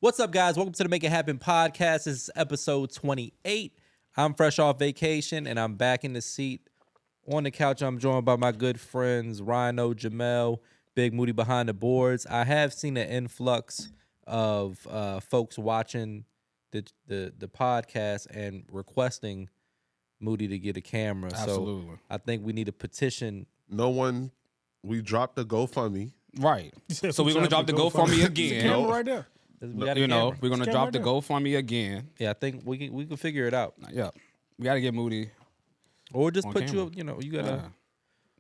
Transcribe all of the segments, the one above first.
What's up, guys? Welcome to the Make It Happen podcast. This is episode 28. I'm fresh off vacation, and I'm back in the seat on the couch. I'm joined by my good friends, Rhino, Jamel, Big Moody behind the boards. I have seen an influx of folks watching the podcast and requesting Moody to get a camera. Absolutely. So I think we need a petition. We dropped the GoFundMe. Right. So we're going to drop the GoFundMe again. Camera right there. We're going to drop the GoFundMe again. Yeah, I think we can figure it out. Yeah. We got to get Moody. Or just put camera. you gotta.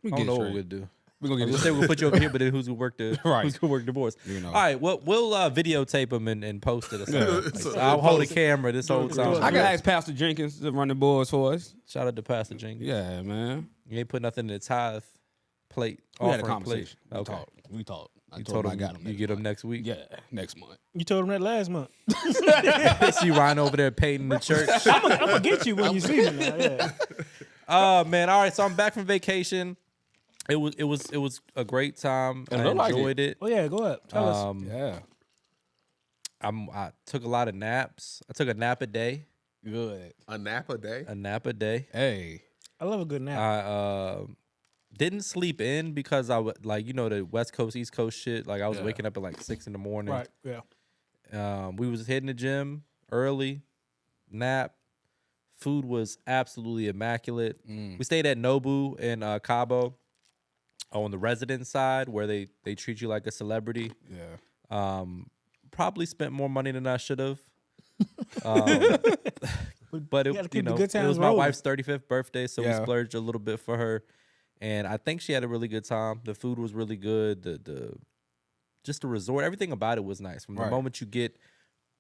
We I don't get know it what straight. we'll do. We're going to Let's get say we'll put you over here, but then who's gonna work the Right. who's gonna work the boards? You know. All right, we'll videotape them and post it. Or something. Yeah. Like, so I'll hold the camera this whole time. I got to ask Pastor Jenkins to run the boards for us. Shout out to Pastor Jenkins. Yeah, man. You ain't put nothing in the tithe plate. We had a offering conversation. Plate. Okay. We talked. I You told him I him got him. you get them next week. Yeah, next month. You told him that last month. See Ryan over there painting the church. I'm gonna get you when you see me. Now, yeah. Man. All right, so I'm back from vacation. It was a great time. I looked like enjoyed it. Oh yeah, go up. Tell us. Yeah. I took a lot of naps. I took a nap a day. Good. A nap a day? A nap a day. Hey. I love a good nap. I didn't sleep in because I would the West Coast, East Coast shit. Like I was waking up at like 6 a.m. Right. Yeah. We was hitting the gym early, nap. Food was absolutely immaculate. We stayed at Nobu in Cabo on the resident side where they treat you like a celebrity. Yeah. Probably spent more money than I should have. But You gotta it keep the good it times was my rolling. wife's 35th birthday, so we Yeah. splurged a little bit for her. And I think she had a really good time. The food was really good. Just the resort, everything about it was nice. From the Right. moment you get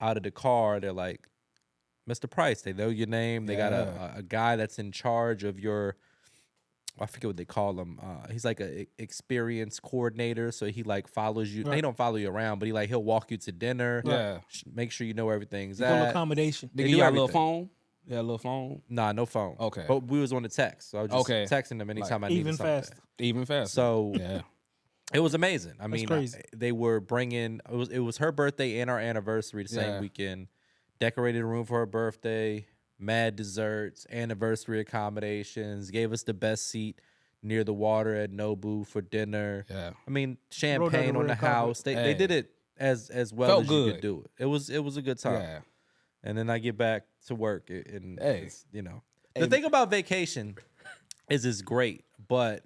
out of the car, they're like, Mr. Price. They know your name. They got a guy that's in charge of your, I forget what they call him. He's like a experience coordinator. So he like follows you. Right. They don't follow you around, but he'll walk you to dinner. Yeah. Make sure you know where everything's Full at. accommodation. They They give do you a little everything. phone? Yeah, a little phone. Nah, no phone. Okay. But we was on the text. So I was just Okay. texting them anytime I needed Even something. faster. Even faster. So yeah. it was amazing. I mean, crazy. they were bringing, it was her birthday and our anniversary the same Yeah. weekend. Decorated a room for her birthday, mad desserts, anniversary accommodations, gave us the best seat near the water at Nobu for dinner. Yeah. I mean, Rolled out champagne the on the red carpet. house. They Hey. did it as well Felt as you could good. do it. It was a good time. Yeah. And then I get back to work and Hey. it's, the thing about vacation is it's great, but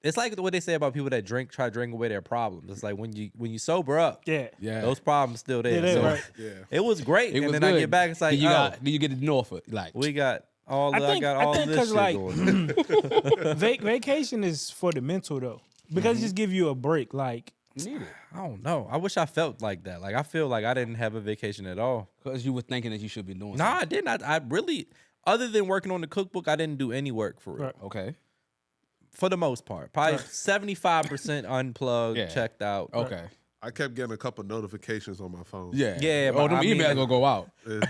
it's like what they say about people that try to drink away their problems. It's like when you sober up, Yeah. Yeah. those problems still there. Yeah, they So right. Yeah. it was great. It and was then good. I get back, it's like, then you get the Norfolk. Like, we got all I I think- got I all think this 'cause, shit like, going on. Vacation is for the mental though, because it just give you a break. Like you need it. I don't know. I wish I felt like that. Like I feel like I didn't have a vacation at all. Because you were thinking that you should be doing Nah, I didn't. I really, other than working on the cookbook, I didn't do any work for real. Right. something. Okay. For the most part, probably 75% unplugged, Yeah. checked out. Okay. I kept getting a couple notifications on my phone. Yeah. Yeah, Oh, but them I mean- emails gonna go out. There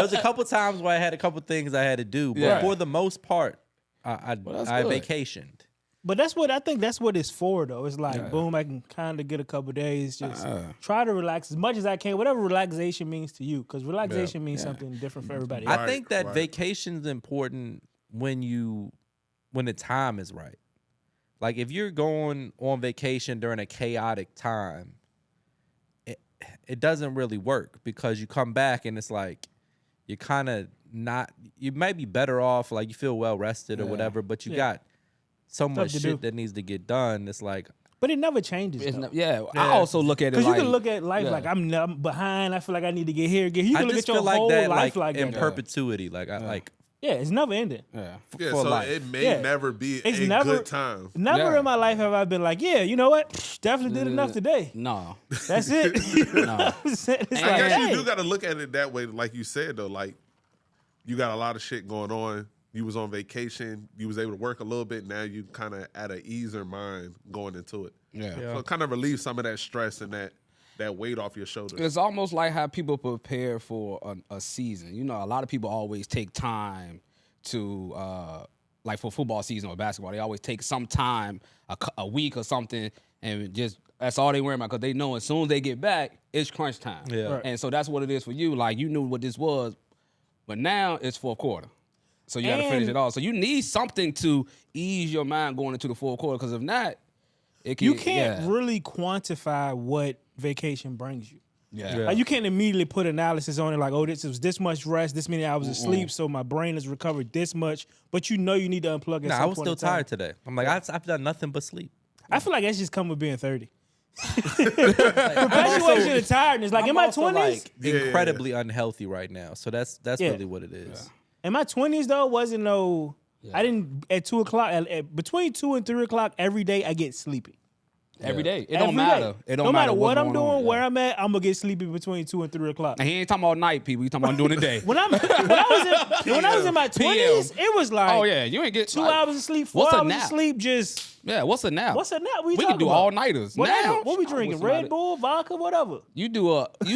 was a couple times where I had a couple things I had to do, but Yeah. for the most part, I that's good. vacationed. But that's what I think. That's what it's for, though. It's like, boom, I can kind of get a couple days, just try to relax as much as I can, whatever relaxation means to you, because relaxation means something different for everybody. I Right, think that right. vacation's important when the time is right. Like if you're going on vacation during a chaotic time, it doesn't really work because you come back and it's like you're kind of not. You might be better off, like you feel well rested or whatever, but you got so much to shit do. that needs to get done. It's like. But it never changes. It's though. not, yeah. I also look at it Because like you can look at life yeah. like I'm behind. I feel like I need to get here. You I can look just at your feel like whole that, life like like in that. perpetuity. Like I like. Yeah, it's never ending. Yeah. Yeah, For so life. it may Yeah. never be It's a never- good time. Never Yeah. in my life have I been like, yeah, you know what? Definitely did enough today. No. That's it. No. it's like, I guess hey. you do got to look at it that way, like you said though. Like you got a lot of shit going on. You was on vacation. You was able to work a little bit. Now you kind of at an easier mind going into it. Yeah. So it kind of relieves some of that stress and that weight off your shoulders. It's almost like how people prepare for a season. You know, a lot of people always take time to, like for football season or basketball, they always take some time, a week or something, and just That's all they worry about because they know as soon as they get back, it's crunch time. Yeah. Right. And so that's what it is for you. Like, you knew what this was, but now it's fourth quarter. So you got to finish And- it all. So you need something to ease your mind going into the fourth quarter because if not, it can, You can't really quantify what vacation brings you. Yeah. Yeah. Like, you can't immediately put analysis on it like, oh, this was this much rest, this many hours of sleep, so my brain has recovered this much. But you know you need to unplug at Nah, some I was point still in time. tired today. I'm like, I've done nothing but sleep. I feel like that's just come with being 30. Perpetuation of tiredness. Like, in my 20s, like incredibly unhealthy right now. So that's Yeah. really what it is. in my 20s, though, wasn't no, I didn't, at 2 o'clock, between 2 and 3 o'clock every day, I get sleepy. Every day. It Every don't matter. day. It don't no matter what's what I'm going doing, on. where I'm at, I'm gonna get sleepy between 2 and 3 o'clock. And he ain't talking about night, people. He talking about doing the day. When I was in my 20s, it was like Oh, yeah. You ain't get 2 hours of sleep, 4 What's a hours of nap? sleep. Just Yeah, what's a nap? what's a nap? What you We can talking do about? all-nighters. Whatever. Now? What we drinking? What's Red Bull, vodka, whatever. You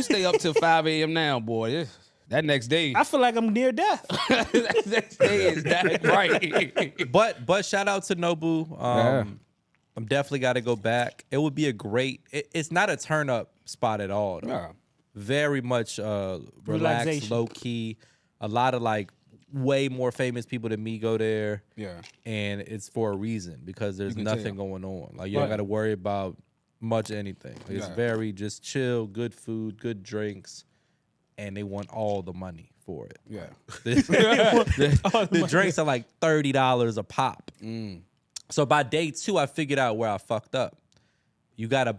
stay up till 5 a.m. now, boy. That next day. I feel like I'm near death. that next day is that right. But shout out to Nobu. I'm definitely got to go back. It would be a great. It's not a turn up spot at all. Though. Yeah. Very much relaxed, Relaxation. low key. A lot of like way more famous people than me go there. Yeah. And it's for a reason because there's can nothing tell. going on. Like you don't Right. got to worry about much anything. Like, it's Yeah. very just chill, good food, good drinks, and they want all the money for it. Yeah. The drinks are like $30 a pop. So by day 2, I figured out where I fucked up. You gotta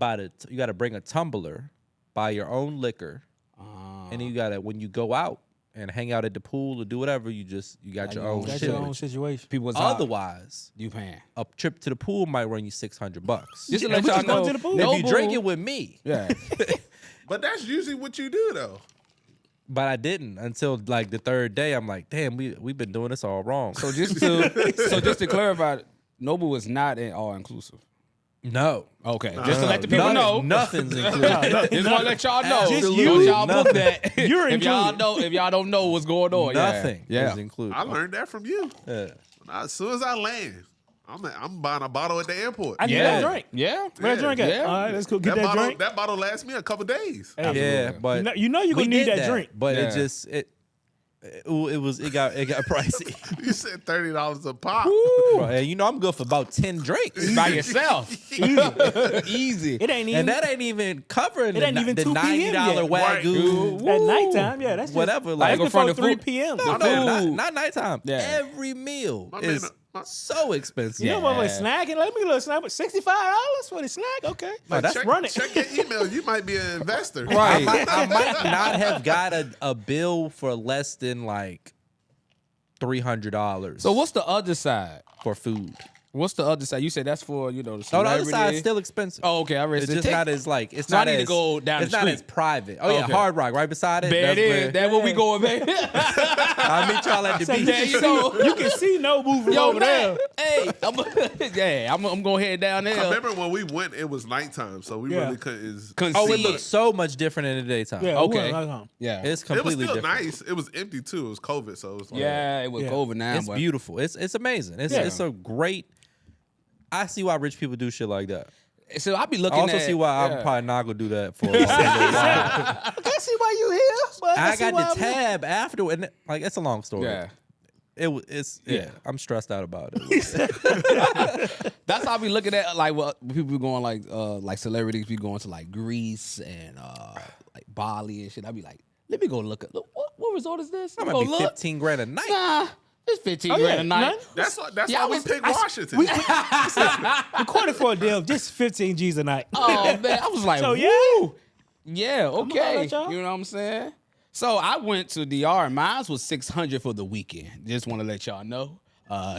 bring a tumbler, buy your own liquor, and then you gotta when you go out and hang out at the pool or do whatever, you got your own That's shit. your own situation. People was Otherwise, you paying. a trip to the pool might run you $600. Just to Yeah, let we y'all just going know. to the pool. If you Nobu- drink it with me, Yeah. But that's usually what you do, though. but I didn't until like the 3rd day. I'm like, damn, we've been doing this all wrong. So just to clarify, Nobu was not in all inclusive. No. Okay. Just to let the people know. Nothing's included. Just want to let y'all know. Just Don't you. y'all book that. You're if y'all included. if y'all don't know what's going on. Nothing Yeah. is included. I learned that from you. Yeah. As soon as I land, I'm buying a bottle at the airport. I need Yeah. that drink. Yeah. Where that drink at? Yeah. All right, let's go get that drink. That bottle lasts me a couple days. Hey, Yeah, but you know you're we gonna need did that drink. But Yeah. it got pricey. You said $30 a pop. Bro, and you know I'm good for about 10 drinks. By yourself. Easy. It ain't even And that ain't even covering It ain't even the 2 p.m. $90 yet. Wagyu. at nighttime. Yeah, that's just, Whatever, That's like- Go before front of 3 food. p.m. No, not nighttime. Yeah. Every meal My is man, so expensive. You know what? Yeah. Snacking. Let me get a little snack. But $65 for the snack. Okay. Oh, that's check, running. check your email. You might be an investor. I might not have got a bill for less than like $300 So what's the other side? for food. What's the other side? You said that's for, the No, the celebrity. other side's still expensive. Oh, okay. I read It's it. just not as like it's So I not need to as go down it's the not street. as private. Oh yeah, Okay. Hard Rock right beside it. There it is. where- That's where we going, man. I'll meet y'all at the beach. There you go. You can see Nobu from Yo, over man. there. Hey, I'm going to head down there. I remember when we went, it was nighttime, so we Yeah. really couldn't. Couldn't Oh, see it looks so much different in the daytime. Yeah. Okay. Yeah. Yeah. It's It was completely still different. nice. It was empty too. It was COVID, so it was like, Yeah, it was Yeah. COVID now. It's but beautiful. It's amazing. It's a great. I see why rich people do shit like that. So I be I looking also at. see why I'm yeah. probably not gonna do that for a while. I can see why you here. But I see got why the tab after, and like it's a long story. Yeah. It's Yeah. I'm stressed out about it. That's how I be looking at like what people be going like celebrities be going to like Greece and like Bali and shit. I be like, let me go look at what resort is this? That Let might me be go look. 15 grand a night. Nah, it's 15 Oh, grand yeah. a night. None? That's Yeah, why I we was- picked I- Washington. Recorded for a deal of just 15 G's a night. Oh man, I was like, So, yeah. woo. Yeah, okay. at y'all. You know what I'm saying? So I went to DR and mine was $600 for the weekend. Just want to let y'all know.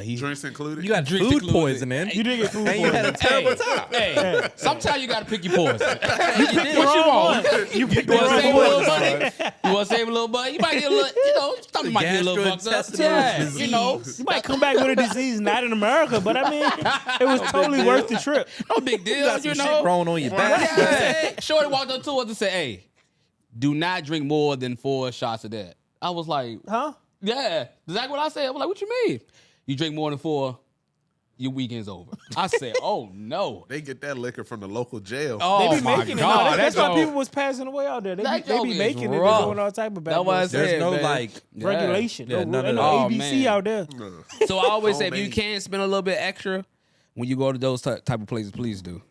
He Drinks included. You got Drinks food included. poisoning. You didn't get food and you had a poisoning. terrible time. Hey, sometimes you got to pick your poison. What What you want? You picked You want to the save a wrong little one. money? You want to save a little money? You might get a little, stomach might get a little fucked up. Gastrointestinal Yeah, disease. you know, You might come back with a disease not in America, but I mean, it was totally worth the trip. no big deal. Got some You shit know, growing on your back. yeah. Shorty walked up to us and said, "Hey, do not drink more than 4 shots of that." I was like, Huh? "Yeah, exactly what I said." I was like, "What you mean? You drink more than 4?" your weekend's over. I said, oh no. They get that liquor from the local jail. Oh They be my making it. God. No, that's why all- people was passing away out there. They That be, they joke be is making it rough. and doing all type of bad That's why I bullshit. There's said, no man. like Yeah. regulation. Yeah, no, none of no that. Oh, ABC man. out there. So I always say, if you Homemade. can spend a little bit extra when you go to those type of places, please do.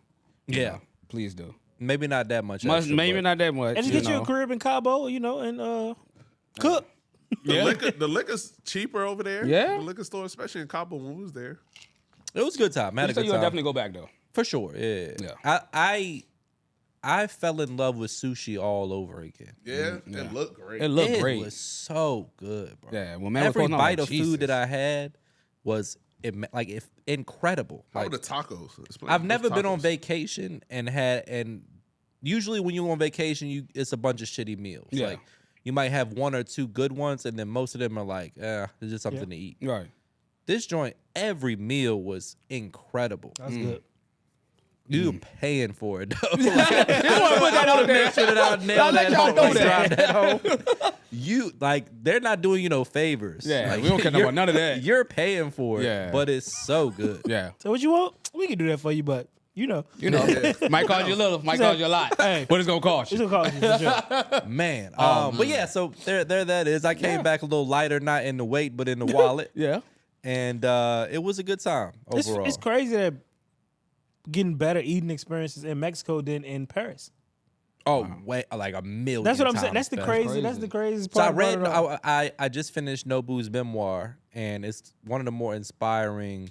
Yeah. Please do. Maybe not that much. Much, extra, maybe but not that much. And just you get you know. a crib in Cabo, and cook. The liquor's cheaper over there. Yeah. The liquor store, especially in Cabo when we was there. It was a good time. I had a So good you'll time. definitely go back though. For sure. Yeah. Yeah. I fell in love with sushi all over again. Yeah, it looked great. It looked It great. was so good, bro. Yeah, when man was Every posting, I'm bite like, of Jesus. food that I had was incredible. How Like, were the tacos? Explain I've those never been on tacos. vacation and usually when you're on vacation, it's a bunch of shitty meals. Yeah. Like you might have one or two good ones, and then most of them are like, it's just something to eat. Right. This joint, every meal was incredible. That's good. You paying for it though. Just want to put that out there. Make sure that I nail I'll let that y'all home. know Like, that. drive that home. You like they're not doing you no favors. Yeah, Like, we don't care you're- about none of that. You're paying for it, Yeah. but it's so good. Yeah. So what you want? We can do that for you, but You know, might cost you a little, might cost you a lot. Hey. But it's gonna cost it's you. gonna cost you for sure. Man. But yeah, so there that is. I came back a little lighter, not in the weight, but in the wallet. Yeah. And it was a good time overall. It's crazy that getting better eating experiences in Mexico than in Paris. Oh, wait, like a million. That's what I'm saying. times That's the better. crazy. That's the craziest So I part. read. about it all. I just finished Nobu's memoir, and it's one of the more inspiring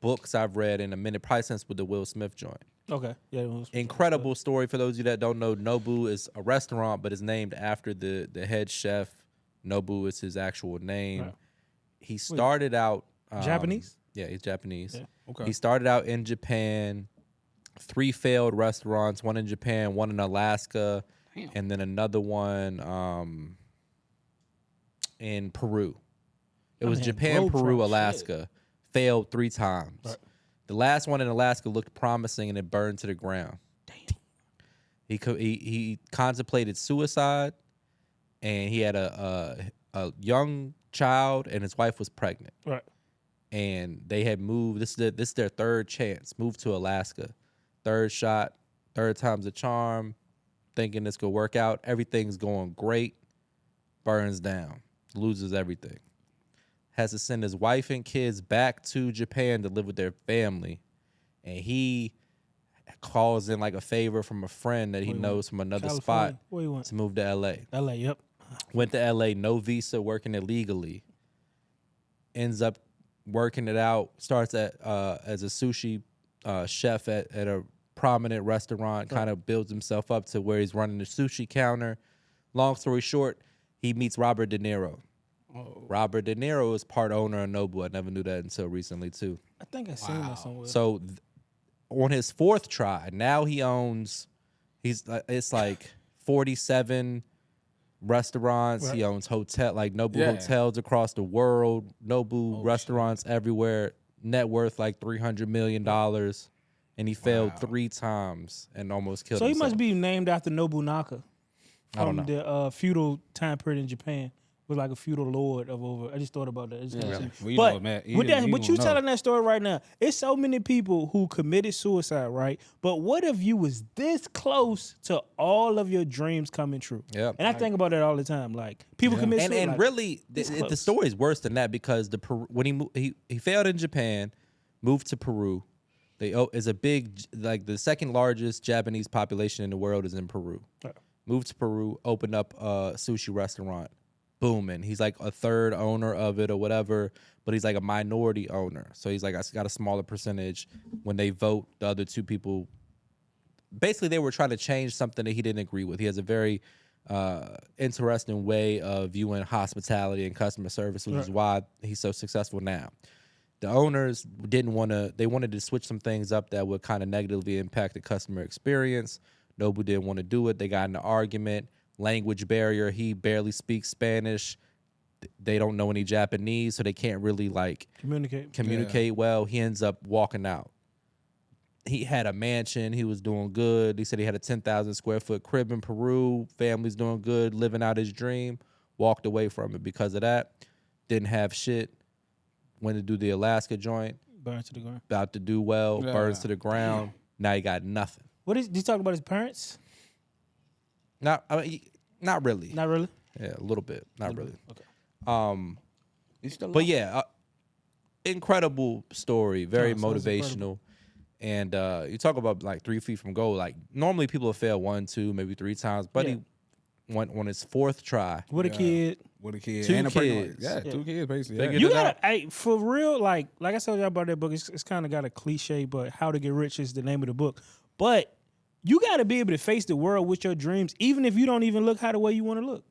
books I've read in a minute, probably since with the Will Smith joint. Okay. Yeah. it was- Incredible story for those of you that don't know. Nobu is a restaurant, but it's named after the head chef. Nobu is his actual name. Right. He started out Japanese? Yeah, he's Japanese. Yeah. Okay. He started out in Japan. 3 failed restaurants, one in Japan, one in Alaska, Damn. and then another one in Peru. It was Man, Japan, road Peru, trip, Alaska. Failed 3 times. Right. The last one in Alaska looked promising and it burned to the ground. He contemplated suicide, and he had a young child, and his wife was pregnant. Right. And they had moved. This is their third chance. Moved to Alaska, third shot, third time's a charm. Thinking this could work out. Everything's going great. Burns down, loses everything. Has to send his wife and kids back to Japan to live with their family, and he calls in like a favor from a friend that he knows from another California. spot Where you want? to move to L.A. LA. Yep. Went to LA, no visa, working illegally. Ends up working it out. Starts as a sushi chef at a prominent restaurant. Kind of builds himself up to where he's running the sushi counter. Long story short, he meets Robert De Niro. Robert De Niro is part owner of Nobu. I never knew that until recently too. I think I seen that somewhere. So on his 4th try, now he owns. It's like 47 restaurants. He owns Nobu hotels across the world. Nobu restaurants everywhere. Net worth like $300 million, and he failed 3 times and almost killed So he himself. must be named after Nobunaga don't from the feudal time period in Japan. Was like a feudal lord of over. I just thought about that. It's interesting. Well, you But know, man, with that, you but gonna you know. telling that story right now, it's so many people who committed suicide, right? But what if you was this close to all of your dreams coming true? Yeah. And I think about that all the time. Like people commit suicide. And like, really, it's the close. story is worse than that because when he failed in Japan, moved to Peru. Is a big, like the second largest Japanese population in the world is in Peru. Right. Moved to Peru, opened up a sushi restaurant, booming. He's like a third owner of it or whatever, but he's like a minority owner. So he's like, I got a smaller percentage. When they vote, the other 2 people, basically they were trying to change something that he didn't agree with. He has a very interesting way of viewing hospitality and customer service, which is why he's so successful now. The owners didn't want to, they wanted to switch some things up that would kind of negatively impact the customer experience. Nobu didn't want to do it. They got in an argument, language barrier. He barely speaks Spanish. They don't know any Japanese, so they can't really like communicate well. He ends up walking out. He had a mansion. He was doing good. He said he had a 10,000 square foot crib in Peru. Family's doing good, living out his dream. Walked away from it because of that. Didn't have shit. Went to do the Alaska joint. Burn to the ground. about to do well, burns to the ground. Now he got nothing. Did you talk about his parents? Not really. Not really. Yeah, a little bit. Not really. Okay. He's still But alive. yeah, incredible story, very sounds motivational. And you talk about like 3 feet from goal. Like normally people fail 1, 2, maybe 3 times, but he went on his 4th try. With a kid. With a kid. 2 and a pregnant kids. wife. Yeah, 2 kids basically. Figured Yeah. You it gotta, out. hey, for real, like I told y'all about that book, it's kind of got a cliche, but How to Get Rich is the name of the book. But you gotta be able to face the world with your dreams, even if you don't even look how the way you want to look.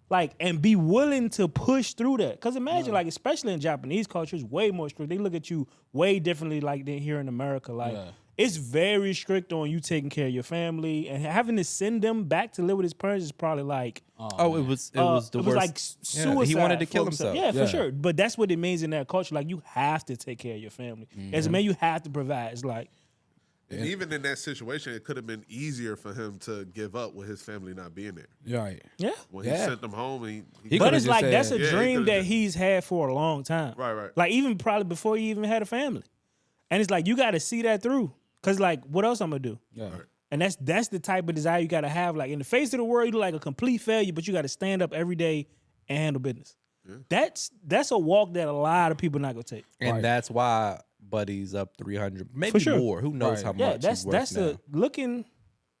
Like, and be willing to push through that. Because imagine, like, especially in Japanese culture, it's way more strict. They look at you way differently like than here in America. Like, it's very strict on you taking care of your family, and having to send them back to live with his parents is probably like, It was the worst. it was like suicide. he wanted to for kill himself. Yeah, for sure. But that's what it means in that culture. Like, you have to take care of your family. As a man, you have to provide. It's like, And even in that situation, it could have been easier for him to give up with his family not being there. Right. yeah. When he sent them home, he But coulda it's just like said- that's a Yeah, he dream coulda that just- he's had for a long time. Right. Like even probably before he even had a family. And it's like you got to see that through. Cause like what else I'm gonna do? Yeah. And that's the type of desire you got to have. Like in the face of the world, you look like a complete failure, but you got to stand up every day and handle business. Yeah. That's a walk that a lot of people not gonna take. And Right. that's why Buddy's up 300, maybe For sure. more. Who knows Right. how Yeah, much that's he's worth now. looking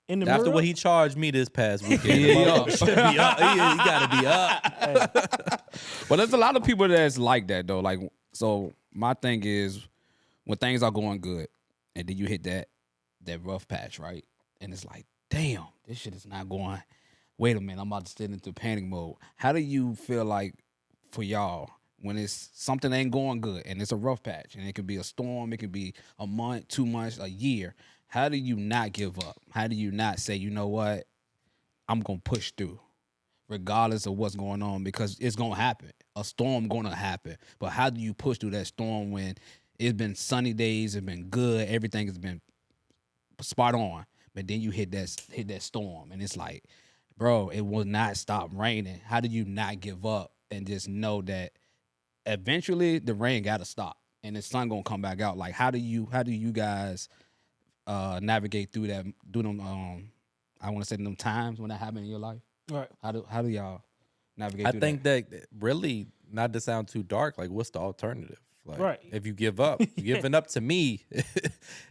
in the After mirror. what he charged me this past weekend, He up. should be up. He got to be up. But there's a lot of people that's like that though. Like, so my thing is when things are going good and then you hit that rough patch, right? And it's like, damn, this shit is not going. Wait a minute, I'm about to sit into panic mode. How do you feel like for y'all when it's something ain't going good and it's a rough patch and it could be a storm, it could be a month, 2 months, a year? How do you not give up? How do you not say, you know what, I'm gonna push through, regardless of what's going on, because it's gonna happen. A storm gonna happen. But how do you push through that storm when it's been sunny days, it's been good, everything has been spot on, but then you hit that storm and it's like, bro, it will not stop raining. How do you not give up and just know that eventually the rain gotta stop and the sun gonna come back out? Like, how do you guys navigate through that, do them I want to say them times when that happened in your life? Right. How do y'all navigate I through think that really, not to sound too dark, like what's the alternative? Like, Right. if you give up, giving up to me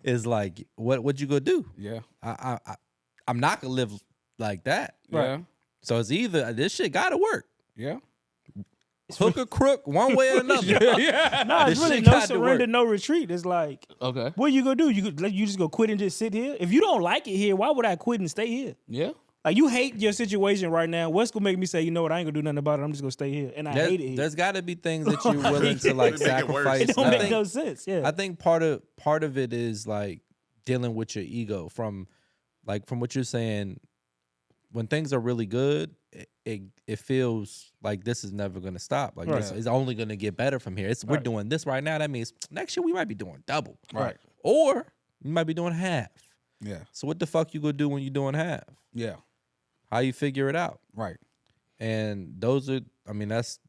is like, what you gonna do? Yeah. I'm not gonna live like that. Yeah. So it's either this shit gotta work, Yeah. hook or crook, one way or another. Nah, it's This really shit no got to surrender, work. no retreat. It's like, Okay. what you gonna do? You just go quit and just sit here? If you don't like it here, why would I quit and stay here? Yeah. Like you hate your situation right now. What's gonna make me say, you know what, I ain't gonna do nothing about it. I'm just gonna stay here, and I hate it here. There's got to be things that you're willing to like Make it worse. sacrifice. It don't I make think- no sense. Yeah. I think part of it is like dealing with your ego from what you're saying. When things are really good, it feels like this is never gonna stop. Like it's only gonna get better from here. We're doing this right now. That means next year we might be doing double, Right. Or you might be doing half. Yeah. So what the fuck you gonna do when you're doing half? Yeah. How you figure it out? Right. And those are, I mean, that's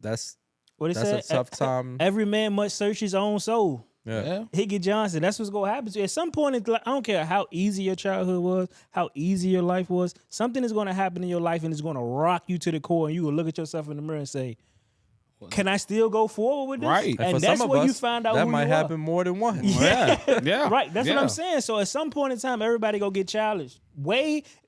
What it that's said? a tough time. Every man must search his own soul. Yeah. Hickey Johnson. That's what's gonna happen to you. At some point, it's like, I don't care how easy your childhood was, how easy your life was. Something is gonna happen in your life, and it's gonna rock you to the core. And you will look at yourself in the mirror and say, "Can I still go forward with this?" Right. And And for that's some of where you us, find out that who might you happen more than once. Yeah. Yeah. Right. That's what Yeah. I'm saying. So at some point in time, everybody gonna get challenged.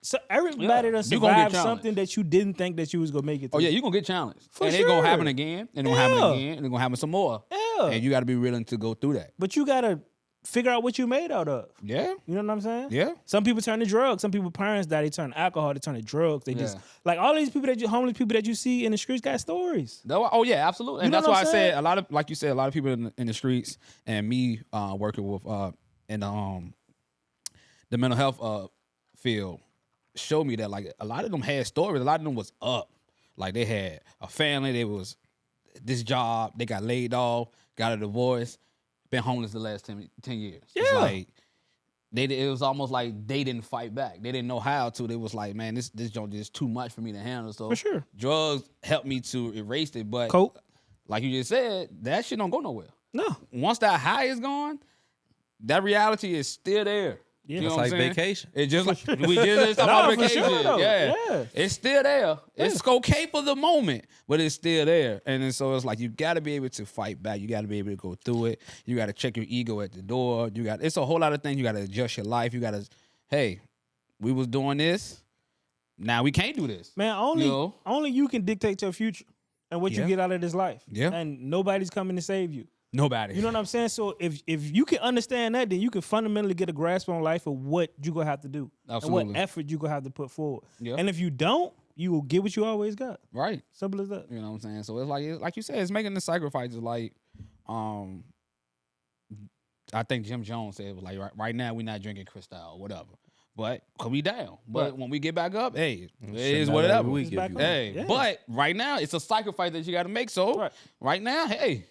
So everybody done You gonna get survived challenged. something that you didn't think that you was gonna make it Oh through. yeah, you're gonna get challenged. For and it's gonna sure. happen again, and it's gonna happen again, and it's gonna happen some more. Yeah. And you gotta be willing to go through that. But you gotta figure out what you made out of. Yeah. You know what I'm saying? Yeah. Some people turn to drugs. Some people parents die. They turn to alcohol. They turn to drugs. They just Yeah. like all these people homeless people that you see in the streets got stories. Oh yeah, absolutely. And You know that's what why I I'm said saying? a lot of, like you said, a lot of people in the streets, and me working with in the mental health field showed me that like a lot of them had stories. A lot of them was up. Like they had a family. They was this job. They got laid off. Got a divorce. Been homeless the last 10 years. It's Yeah. like it was almost like they didn't fight back. They didn't know how to. They was like, man, this joint is too much for me to handle. So For sure. drugs helped me to erase it. But Coke. like you just said, that shit don't go nowhere. No. Once that high is gone, that reality is still there. Yeah. You know It's what like I'm saying? vacation. It's just like we just talking about for vacation. sure, though. Yeah. It's still there. It's okay for the moment, but it's still there. And then so it's like you got to be able to fight back. You got to be able to go through it. You got to check your ego at the door. It's a whole lot of things. You got to adjust your life. You got to, hey, we was doing this. Now we can't do this. Man, only you can dictate your future and what you Yeah. get out of this life. Yeah. And nobody's coming to save you. Nobody. You know what I'm saying? So if you can understand that, then you can fundamentally get a grasp on life of what you're going to have to do. Absolutely. And what effort you're going to have to put forward. Yeah. And if you don't, you will get what you always got. Right. Simple as that. You know what I'm saying? So it's like you said, it's making the sacrifices. Like, I think Jim Jones said it was like right now we're not drinking Cristal or whatever, but cause we down. But when we get back up, hey, it is whatever. We It's give back you. on. Hey, Yeah. but right now it's a sacrifice that you got to make. So right now, hey,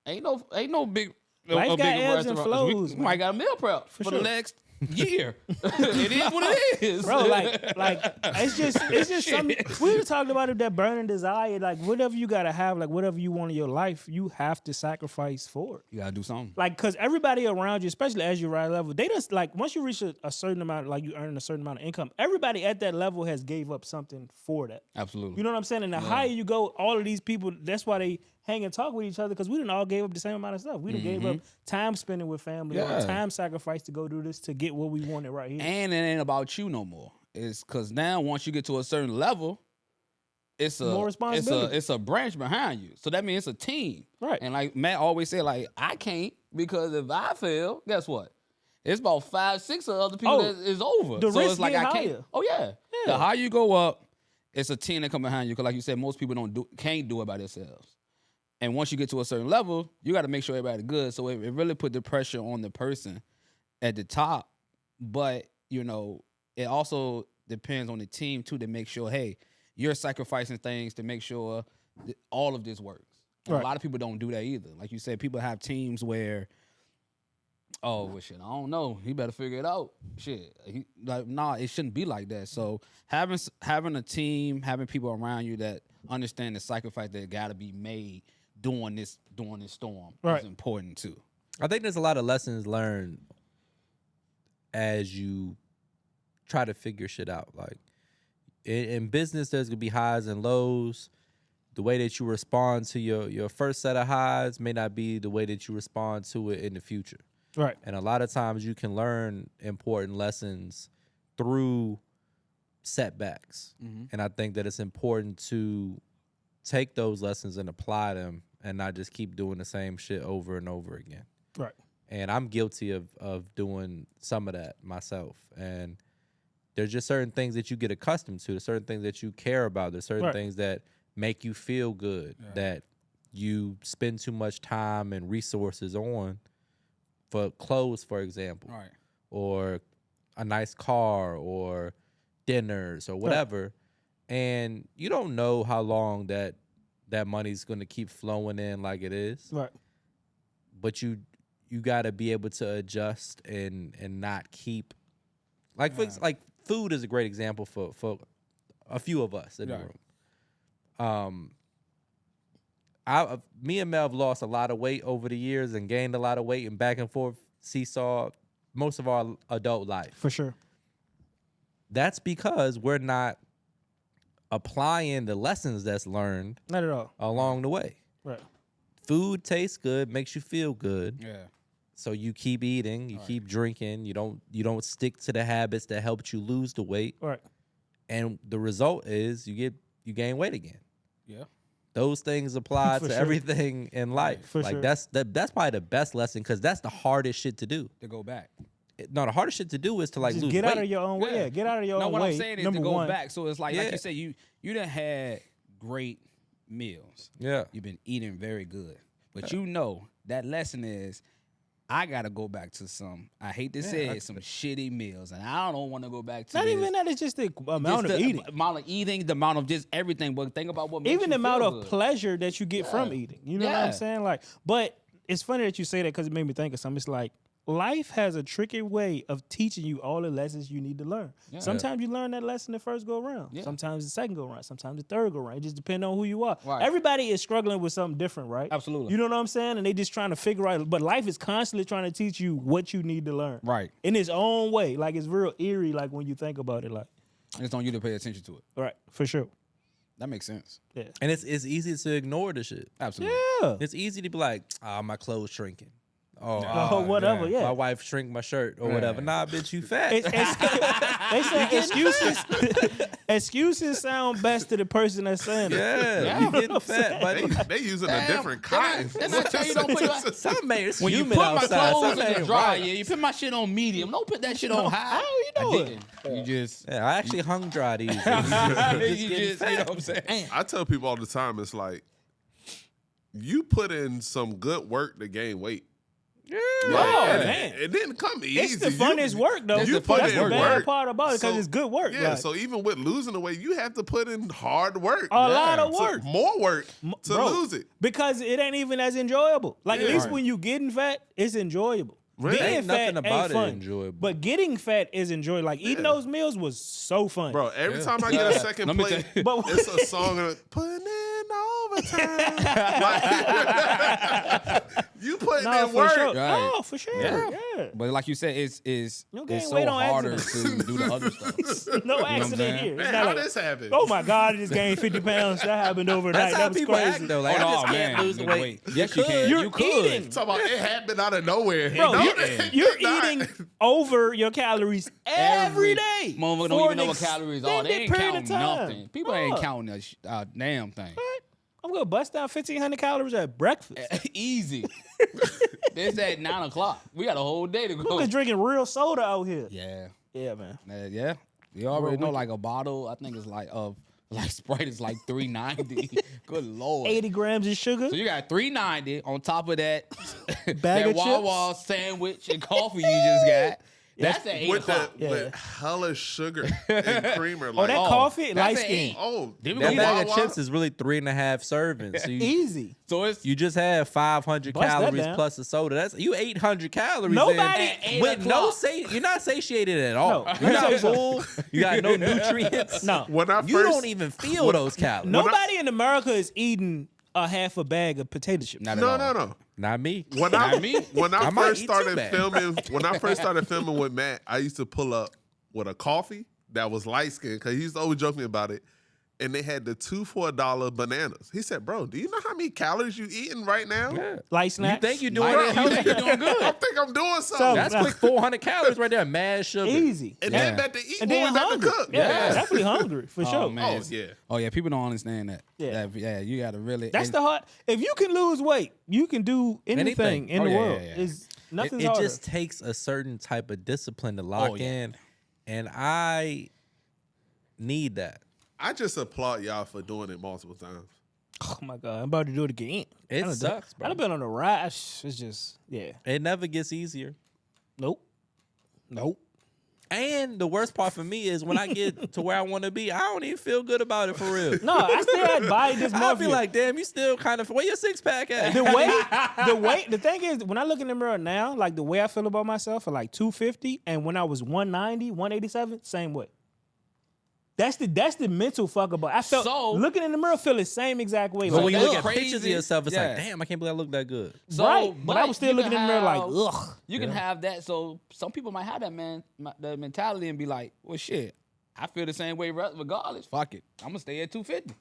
ain't no big. Life a got big ebbs and restaurant. flows, We man. might got a meal prep for sure. the next year. It is what it is, Bro, like it's just something we were talking about it, that burning desire, like whatever you gotta have, like whatever you want in your life, you have to sacrifice for it. you gotta do something. Like, cause everybody around you, especially as you rise level, they just like once you reach a certain amount, like you earn a certain amount of income, everybody at that level has gave up something for that. Absolutely. You know what I'm saying? And the higher you go, all of these people, that's why they hang and talk with each other, because we didn't all gave up the same amount of stuff. We done gave up time spending with family, or Yeah. time sacrifice to go do this to get what we wanted right here. And it ain't about you no more. It's because now once you get to a certain level, it's a More responsibility. It's a branch behind you. So that means it's a team. Right. And like Matt always said, like, I can't, because if I fail, guess what? It's about 5, 6 of other people that is over. the so risk it's like get I can't. higher. Oh yeah. Yeah. The higher you go up, it's a team that come behind you. Because like you said, most people can't do it by themselves. And once you get to a certain level, you got to make sure everybody's good. So it really put the pressure on the person at the top. But, you know, it also depends on the team, too, to make sure, hey, you're sacrificing things to make sure that all of this works. And Right. a lot of people don't do that either. Like you said, people have teams where, oh, well, shit, I don't know. He better figure it out. Shit. Nah, it shouldn't be like that. So having a team, having people around you that understand the sacrifice that got to be made during this storm Right. is important too. I think there's a lot of lessons learned as you try to figure shit out. Like in business, there's gonna be highs and lows. The way that you respond to your first set of highs may not be the way that you respond to it in the future. Right. And a lot of times you can learn important lessons through setbacks. And I think that it's important to take those lessons and apply them and not just keep doing the same shit over and over again. Right. And I'm guilty of doing some of that myself. And there's just certain things that you get accustomed to. There's certain things that you care about. There's certain Right. things that make you feel good, that you spend too much time and resources on, for clothes, for example, Right. or a nice car or dinners or whatever. And you don't know how long that money's going to keep flowing in like it is. Right. But you got to be able to adjust and not keep like like food is a great example for a few of us in the room. Me and Mel have lost a lot of weight over the years and gained a lot of weight and back and forth seesaw most of our adult life. For sure. That's because we're not applying the lessons that's learned Not at all. along the way. Right. Food tastes good, makes you feel good. Yeah. So you keep eating, you keep drinking, you don't stick to the habits that helped you lose the weight. Right. And the result is you gain weight again. Yeah. Those things apply For to sure. everything in life. For like sure. that's probably the best lesson because that's the hardest shit to do. To go back. No, the hardest shit to do is to like Just lose get weight. out of your own way. Yeah, get out of your no, own what way. I'm saying is Number to go one. back. So it's like Yeah. you said, you done had great meals. Yeah. You've been eating very good. But you know that lesson is I gotta go back to some, I hate to say it, some shitty meals. And I don't want to go back to Not this. even that. It's just the amount Just of the eating. amount of eating, the amount of just everything. But think about what makes Even you the amount feel of good. pleasure that you get from eating. You know what Yeah. I'm saying? Like, but it's funny that you say that because it made me think of something. It's like life has a tricky way of teaching you all the lessons you need to learn. Yeah. Sometimes you learn that lesson the first go around. Yeah. Sometimes the second go around. Sometimes the third go around. It just depends on who you are. Right. Everybody is struggling with something different, right? Absolutely. You know what I'm saying? And they just trying to figure out. But life is constantly trying to teach you what you need to learn. Right. In its own way. Like it's real eerie. Like when you think about it. Like It's on you to pay attention to it. right, for sure. That makes sense. Yeah. And it's easy to ignore the shit. Absolutely. Yeah. It's easy to be like, my clothes shrinking. Oh, whatever. yeah. Yeah. My wife shrink my shirt or whatever. Right. Nah, bitch, you fat. They say excuses. Excuses sound best to the person that's saying it. yeah, you getting fat, buddy. They using a different kind. Didn't I tell you don't put your, Something made it's when you humid put my outside. clothes Something in the ain't dryer, right. you put my shit on medium. Don't put that shit on high. How you I know it? didn't. You just, Yeah, I actually hung dry these. you getting just, fat. you know what I'm saying? I tell people all the time, it's like you put in some good work to gain weight. Yeah. Oh, and man. it didn't come easy. It's the funnest work, though. That's You the put That's in the bad work. part about it, because So- it's good work. Yeah, like, so even with losing the weight, you have to put in hard work. a lot of So work. more work to Bro, lose it. Because it ain't even as enjoyable. Like, at Yeah. least Right. when you getting fat, it's enjoyable. Right. Being Ain't fat nothing about ain't it fun. enjoyable. But getting fat is enjoyable. Like, eating those meals was so fun. Bro, every time I get a second Let me plate, tell But- it's a song of putting in overtime. Like, you putting No, in for work. sure. Right. No, for sure. Yeah. Yeah. But like you said, it's You gain it's weight so on harder accident. to do the other stuff. No what I'm accident saying? here. It's Man, not how like, this happen? oh my God, I just gained 50 pounds. That happened overnight. That's how That was people crazy. act though. Like, Oh, I just no, can't man. lose the weight. Yes, you can. You're You could. eating. Talking about it happened out of nowhere. Bro, No, you're, it you're did not. eating over your calories every day. Motherfucker for don't even an know what calories are. They extended ain't period of counting time. nothing. People ain't Huh. counting a damn thing. I'm gonna bust down 1,500 calories at breakfast. Easy. It's at 9 o'clock. We got a whole day to I'm go. just drinking real soda out here. Yeah. Yeah, man. Yeah. You already know like a bottle, I think it's like Sprite is like $3.90. Good Lord. 80 grams of sugar. So you got $3.90 on top of that Bag that of Wawa sandwich and coffee you just got. That's at 8 with o'clock. the with hella sugar and creamer. Oh, that Like, coffee, that's light an skin. 8. oh, Then we That go bag of Wawa? chips is really 3.5 servings. So you, Easy. So it's you just had 500 Bust that calories down. plus a soda. That's you 800 calories. Nobody- in At 8 with no o'clock. you're not satiated at all. No. You're not full. You got no nutrients. No. when I first You don't even feel those calories. Nobody in America is eating a half a bag of potato chips. not at all. no. Not me. When I me. when I I might first eat started too bad. filming, when I first started filming with Matt, I used to pull up with a coffee that was light skinned because he used to always joke me about it. And they had the 2 for $1 bananas. He said, "Bro, do you know how many calories you eating right now? Yeah. Light You snacks. think you're doing Bro, it you healthy? think you're doing good. I think I'm doing something." So- That's quick 400 calories right there. Mad sugar. Easy. and Yeah. then back to eat And when then we back to hungry. cook. Yeah, definitely hungry for sure. man. Oh yeah. Oh yeah, people don't understand that. Yeah. Yeah, you gotta really. That's and the hard. If you can lose weight, you can do anything Anything. in Oh, the yeah, world. yeah, yeah. It's nothing's It harder. just takes a certain type of discipline to lock yeah. in. And I need that. I just applaud y'all for doing it multiple times. Oh my God, I'm about to do it again. It I done sucks, bro. I've been on a ride. It's just It never gets easier. nope. And the worst part for me is when I get to where I want to be, I don't even feel good about it for real. No, I still had body I'll dysmorphia. be like, damn, you still kind of, where your six pack at? the thing is, when I look in the mirror now, like the way I feel about myself, at like 250, and when I was 190, 187, same way. That's the mental fuck about. I felt So- looking in the mirror, feel the same exact way. But Like, when you look that's at pictures of crazy. yourself, it's like, Yeah. damn, I can't believe I look that good. So, right, but I was still you looking in can the mirror like, have- ugh. You can have that. So some people might have that mentality and be like, well, shit, I feel the same way regardless. Fuck it, I'm gonna stay at 250.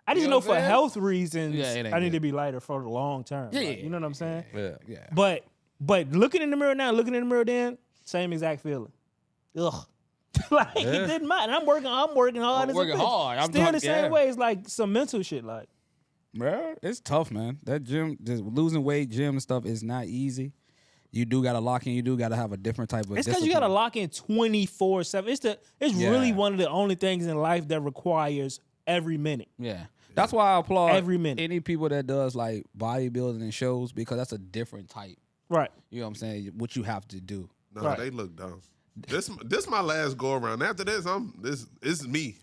I just You know know for what I'm saying? health reasons, Yeah, it ain't I need good. to be lighter for the long term. Yeah, Like, you know what I'm saying? Yeah. Yeah. But looking in the mirror now, looking in the mirror then, same exact feeling. Ugh. Like it didn't matter. I'm working hard. I'm as a working bitch. hard. I'm Still the talking- same yeah. way. It's like some mental shit. Like Bro, it's tough, man. That gym, just losing weight, gym stuff is not easy. You do gotta lock in. You do gotta have a different type of. it's because you discipline. gotta lock in 24/7. It's really one of the only things in life that requires every minute. Yeah. That's why I applaud Every minute. any people that does like bodybuilding and shows because that's a different type. Right. You know what I'm saying? What you have to do. No, Right. they look dumb. This my last go around. After this is me.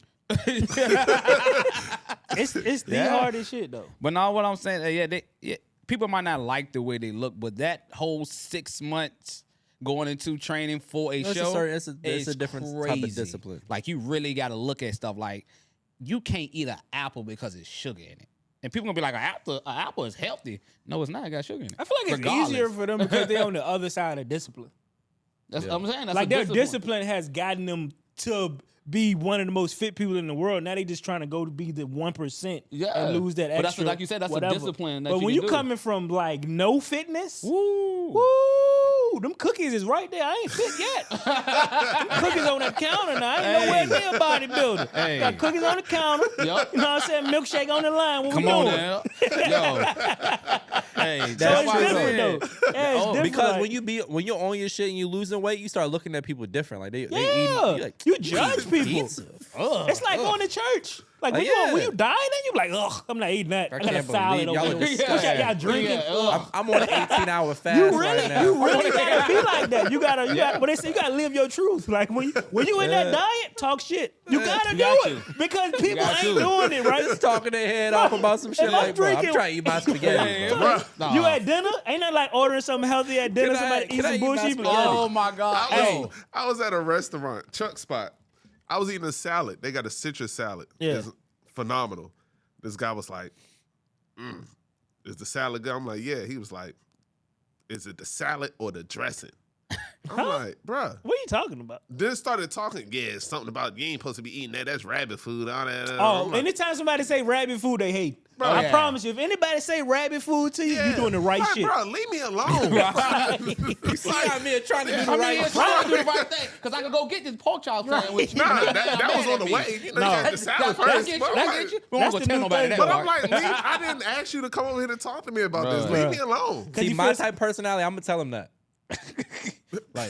It's the Yeah. hardest shit though. But now what I'm saying, people might not like the way they look, but that whole 6 months going into training for a It's a show. certain- it's a different type of crazy. discipline. Like you really got to look at stuff like you can't eat an apple because it's sugar in it. And people gonna be like, an apple is healthy. No, it's not. It got sugar in it. I feel like it's Regardless. easier for them because they're on the other side of discipline. That's what I'm saying. That's Like a their discipline has gotten them to be one of the most fit people in the world. Now they just trying to go to be the 1% and lose that But that's extra. like you said, that's whatever. a discipline. That But you when can you do. coming from like no fitness, Woo. them cookies is right there. I ain't fit yet. Them cookies on that counter now. I ain't nowhere near a bodybuilder. Hey. Got cookies on the counter. Yep. You know what I'm saying? Milkshake on the line. What Come we on doing? now, yo. Hey, So that's it's why I different said- though. Yeah, it's different, Because like- when you're on your shit and you losing weight, you start looking at people different. Like they eating, Yeah, you're like, you judge eating people. pizza? It's like going to church. Like when, yeah. when you die, then you be like, ugh, I'm not eating that. I got a can't salad believe y'all over are there. disgusting. What y'all drinking? Yeah, Ugh. I'm on an 18-hour fast You right really, now. you really gotta be like that. You gotta, but they say you gotta live your truth. Like when you in that diet, talk shit. You gotta do got it because people got ain't to. doing it right. Just talking their head off about some shit If I'm like, bro, I'm drinking- trying to eat my spaghetti. bro. Bro, Nah. You at dinner? Ain't that like ordering something healthy at dinner? Can I- Somebody can eat I some eat my bullshit. spaghetti? Oh my God. Hey. I was at a restaurant, Chuck Spot. I was eating a salad. They got a citrus salad. Yeah. It's phenomenal. This guy was like, is the salad good? I'm like, yeah. He was like, is it the salad or the dressing? I'm like, bruh. What are you talking about? Then started talking, yeah, it's something about you ain't supposed to be eating that. That's rabbit food. All that. Oh, I'm like, anytime somebody say rabbit food, they hate. Bro, I yeah. promise you, if anybody say rabbit food to you, yeah. you're doing the right Like, shit. Bro, leave me alone. You see how I'm here trying to do the I mean, right it's trying to do the right thing because I could go get this pork chop sandwich. Nah, that was on the way. You know, you had the salad That first. get you. But I'm That like- get you. We won't That's go the tell new nobody thing. that. But I'm part. like, I didn't ask you to come over here to talk to me about this. Bruh. Leave me alone. Cause See, you my feel- type of personality, I'm gonna tell him that.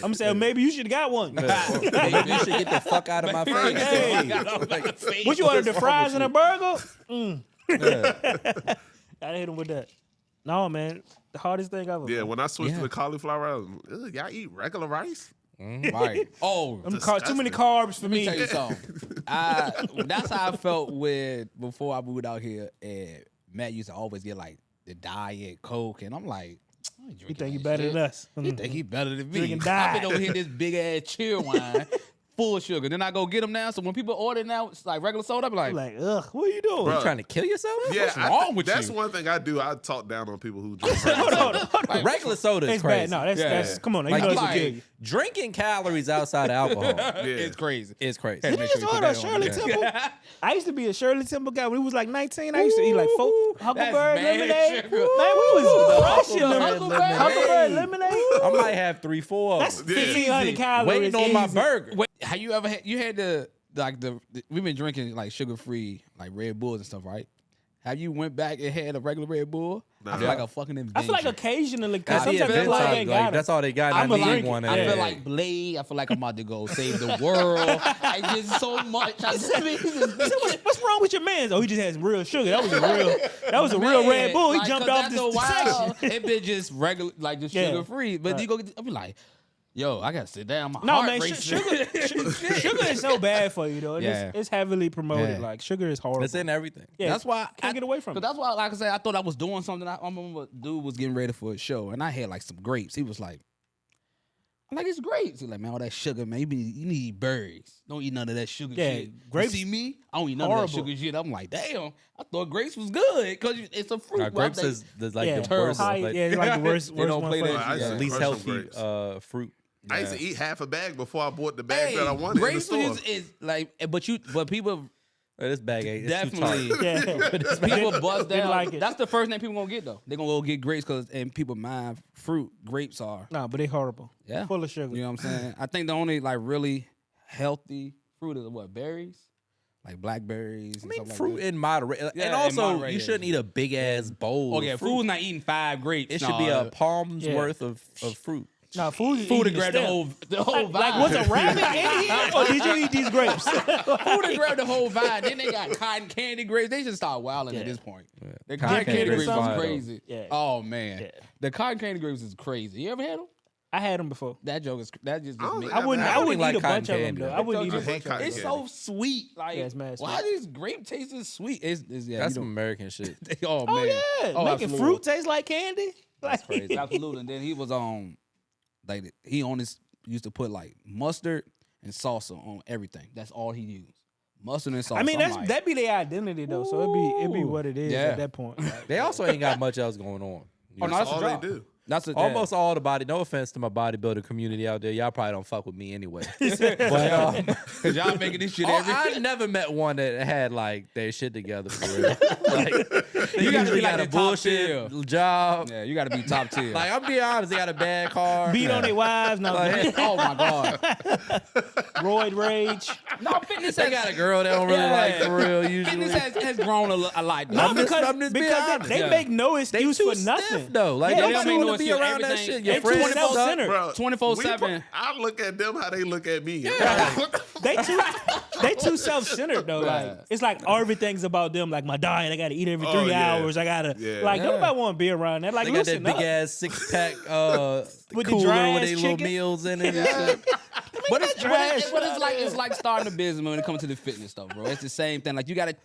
I'm saying maybe you should have got one. Maybe you should get the fuck out of my face. Hey. What you ordered, the fries and a burger? Gotta hit him with that. No, man. The hardest thing ever. Yeah, man. when I switched to the cauliflower, I was, "Ugh, y'all eat regular rice? Right. Oh, Too many carbs for Let me me. tell you something. That's how I felt before I moved out here. And Matt used to always get like the diet Coke, and I'm like, I ain't You drinking think you that better shit. than us? He think he better than me. Drinking I've Diet. been over here this big ass cheer wine, full of sugar. Then I go get them now. So when people order now, it's like regular soda. I be like, Like, ugh, what are you doing? Bruh. You trying to kill yourself? Yeah, What's wrong with that's you? one thing I do. I talk down on people who drink. Hold on. Regular soda is It's crazy. bad. No, that's come on. You Like, know it's like- gonna kill you. Drinking calories outside of alcohol it's crazy. is crazy. Hey, Did make you sure just you put order a that on Shirley there. Temple? I used to be a Shirley Temple guy. When we was like 19, I used to eat like 4 Huckleberry mad lemonade. sugar. Man, we was crushing them. Huckleberry Huckleberry lemonade. I might have 3-4 That's of them. 1,500 calories. Waiting on my easy. burger. Wait, have you ever had we've been drinking like sugar free like Red Bulls and stuff, right? Have you went back and had a regular Red Bull? I feel like a fucking invention. I feel like occasionally, That's because the sometimes event like side, ain't like, got it. that's all they got. I I feel need like one. I feel Yeah. like Blade. I feel like I'm about to go save the world. I just so much. I just What's wrong with your man's? Oh, he just has real sugar. That was a real Red Bull. He Like, jumped 'cause off after this a while, section. it been just regular, like just Yeah. sugar free. But you go, I'll be like, yo, I gotta sit down. My No, heart man, racing. sugar is so bad for you, though. Yeah. It's heavily promoted. Yeah. Like, sugar is horrible. It's in everything. Yeah, That's why can't get away from But it. that's why, like I said, I thought I was doing something. I remember a dude was getting ready for a show, and I had like some grapes. He was like, "I'm like, it's grapes." He's like, "Man, all that sugar, man. You need berries. Don't eat none of that sugar Yeah, shit." grapes- You see me? I don't eat none of horrible. that sugar shit. I'm like, damn. I thought grapes was good because it's a fruit. Now, Well, grapes they- is like Yeah, the worst. high- Like, yeah, it's like the worst. they don't worst play one for that I used to least crush them healthy grapes. fruit. I used to eat half a bag before I bought the bag Hey, that I wanted in the grapes store. is like, but people This bag ain't. It's definitely. Too tight. Yeah. People bust Didn't down. like it. That's the first thing people gonna get though. They gonna go get grapes because and people mind fruit. Grapes are. No, but they horrible. Yeah. Full of sugar. You know what I'm saying? I think the only like really healthy fruit is what, berries? Like blackberries. I mean, and stuff fruit like that. in moderation. Yeah, And in also, you moderation. shouldn't eat a big ass bowl. Oh of yeah, fruit. food's not eating 5 grapes. It should be a palm's Yeah. worth of fruit. No, food is food to eating grab stem. the whole vine. Like, was a rabbit in here, or did you eat these grapes? food to grab the whole vine. Then they got cotton candy grapes. They should start wilding at this point. The cotton Dick candy candy grapes grapes is fire, crazy. though. Yeah. Oh man, Yeah. the cotton candy grapes is crazy. You ever had them? I had them before. That joke is that just don't me. think I wouldn't. I I wouldn't like eat a bunch cotton of them candy. though. I wouldn't eat I a hate bunch of them. cotton It's candy. so sweet. Like, Yeah, it's mad why sweet. these grape tastes is sweet? It's yeah, That's you some don't- American shit. oh Oh man, yeah, Oh, making absolutely. fruit taste like candy. Like, crazy. Absolutely. And then he was on. Like he on his used to put like mustard and salsa on everything. That's all he used. Mustard and salsa. I mean, I'm like, that be their identity though, so it'd be what it is Yeah. at that point. They also ain't got much else going on. oh, no, That's that's a all job. they do. That's a, Almost all the body. No offense to my bodybuilder community out there. Y'all probably don't fuck with me anyway. But because y'all making this shit I never met one that had like their shit together for real. Like they You gotta usually be like got a the top bullshit tier. job. Yeah, you got to be top tier. Like I'm being honest, they got a bad car. Beat on their wives, no, oh my god. roid rage. No, fitness They got a girl they don't really like for real. Usually, Fitness has grown a lot. No, I'm just because being honest. they Yeah. make no they excuse too for nothing. stiff though. Like Yeah, they don't don't make no want to be excuse. around that Everything- shit. Your They too friends self-centered. Bro, 24/7. I look at them how they look at me. They too self-centered though. Like it's like everything's about them. Like my diet, I gotta eat every 3 yeah. hours. I gotta like Yeah. nobody want to be around that. Like They got that listen big up. ass 6-pack With the cooler dry with ass their little chicken. meals in it and shit. But it's trash. it's like starting a business when it comes to the fitness stuff, bro. It's the same thing. Like you gotta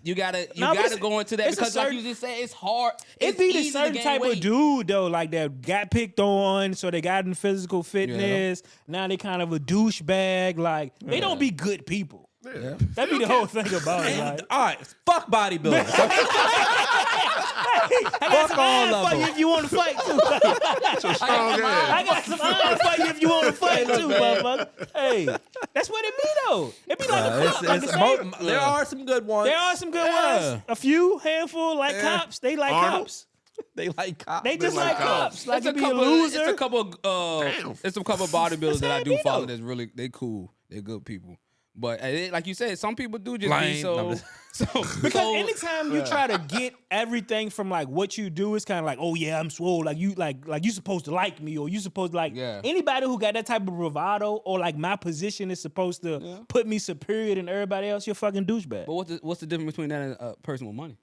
No, but it's- go into that it's a because like certain- you just said, it's hard. It It's be the easy to certain gain type weight. of dude though, like that got picked on, so they got in physical fitness. Now they kind of a douchebag. Like they don't be good people. Yeah. That be the whole thing about it. Like, All right, fuck bodybuilders. I got Fuck some all iron of for you them. if you want to fight too. Strong ass. I got some iron for you if you want to fight too, motherfucker. Hey, that's what it be though. It be like a It's- cop. Like it's the same- there are some good ones. There are some good Yeah. ones. A few, handful, like cops. They like Arnold? cops. They like cops. They just like like cops. Like It's you a be a couple. loser. It's a couple. It's a couple bodybuilders that I do how it be, follow. though. That's really they cool. They're good people. But like you said, some people do just be Lame. so. No, I'm Because so- anytime you try to get everything from like what you do, it's kind of like, oh yeah, I'm swole. Like you supposed to like me, or you supposed to like Yeah. anybody who got that type of bravado, or like my position is supposed to put me superior than everybody else. You're a fucking douchebag. But what's the difference between that and a person with money?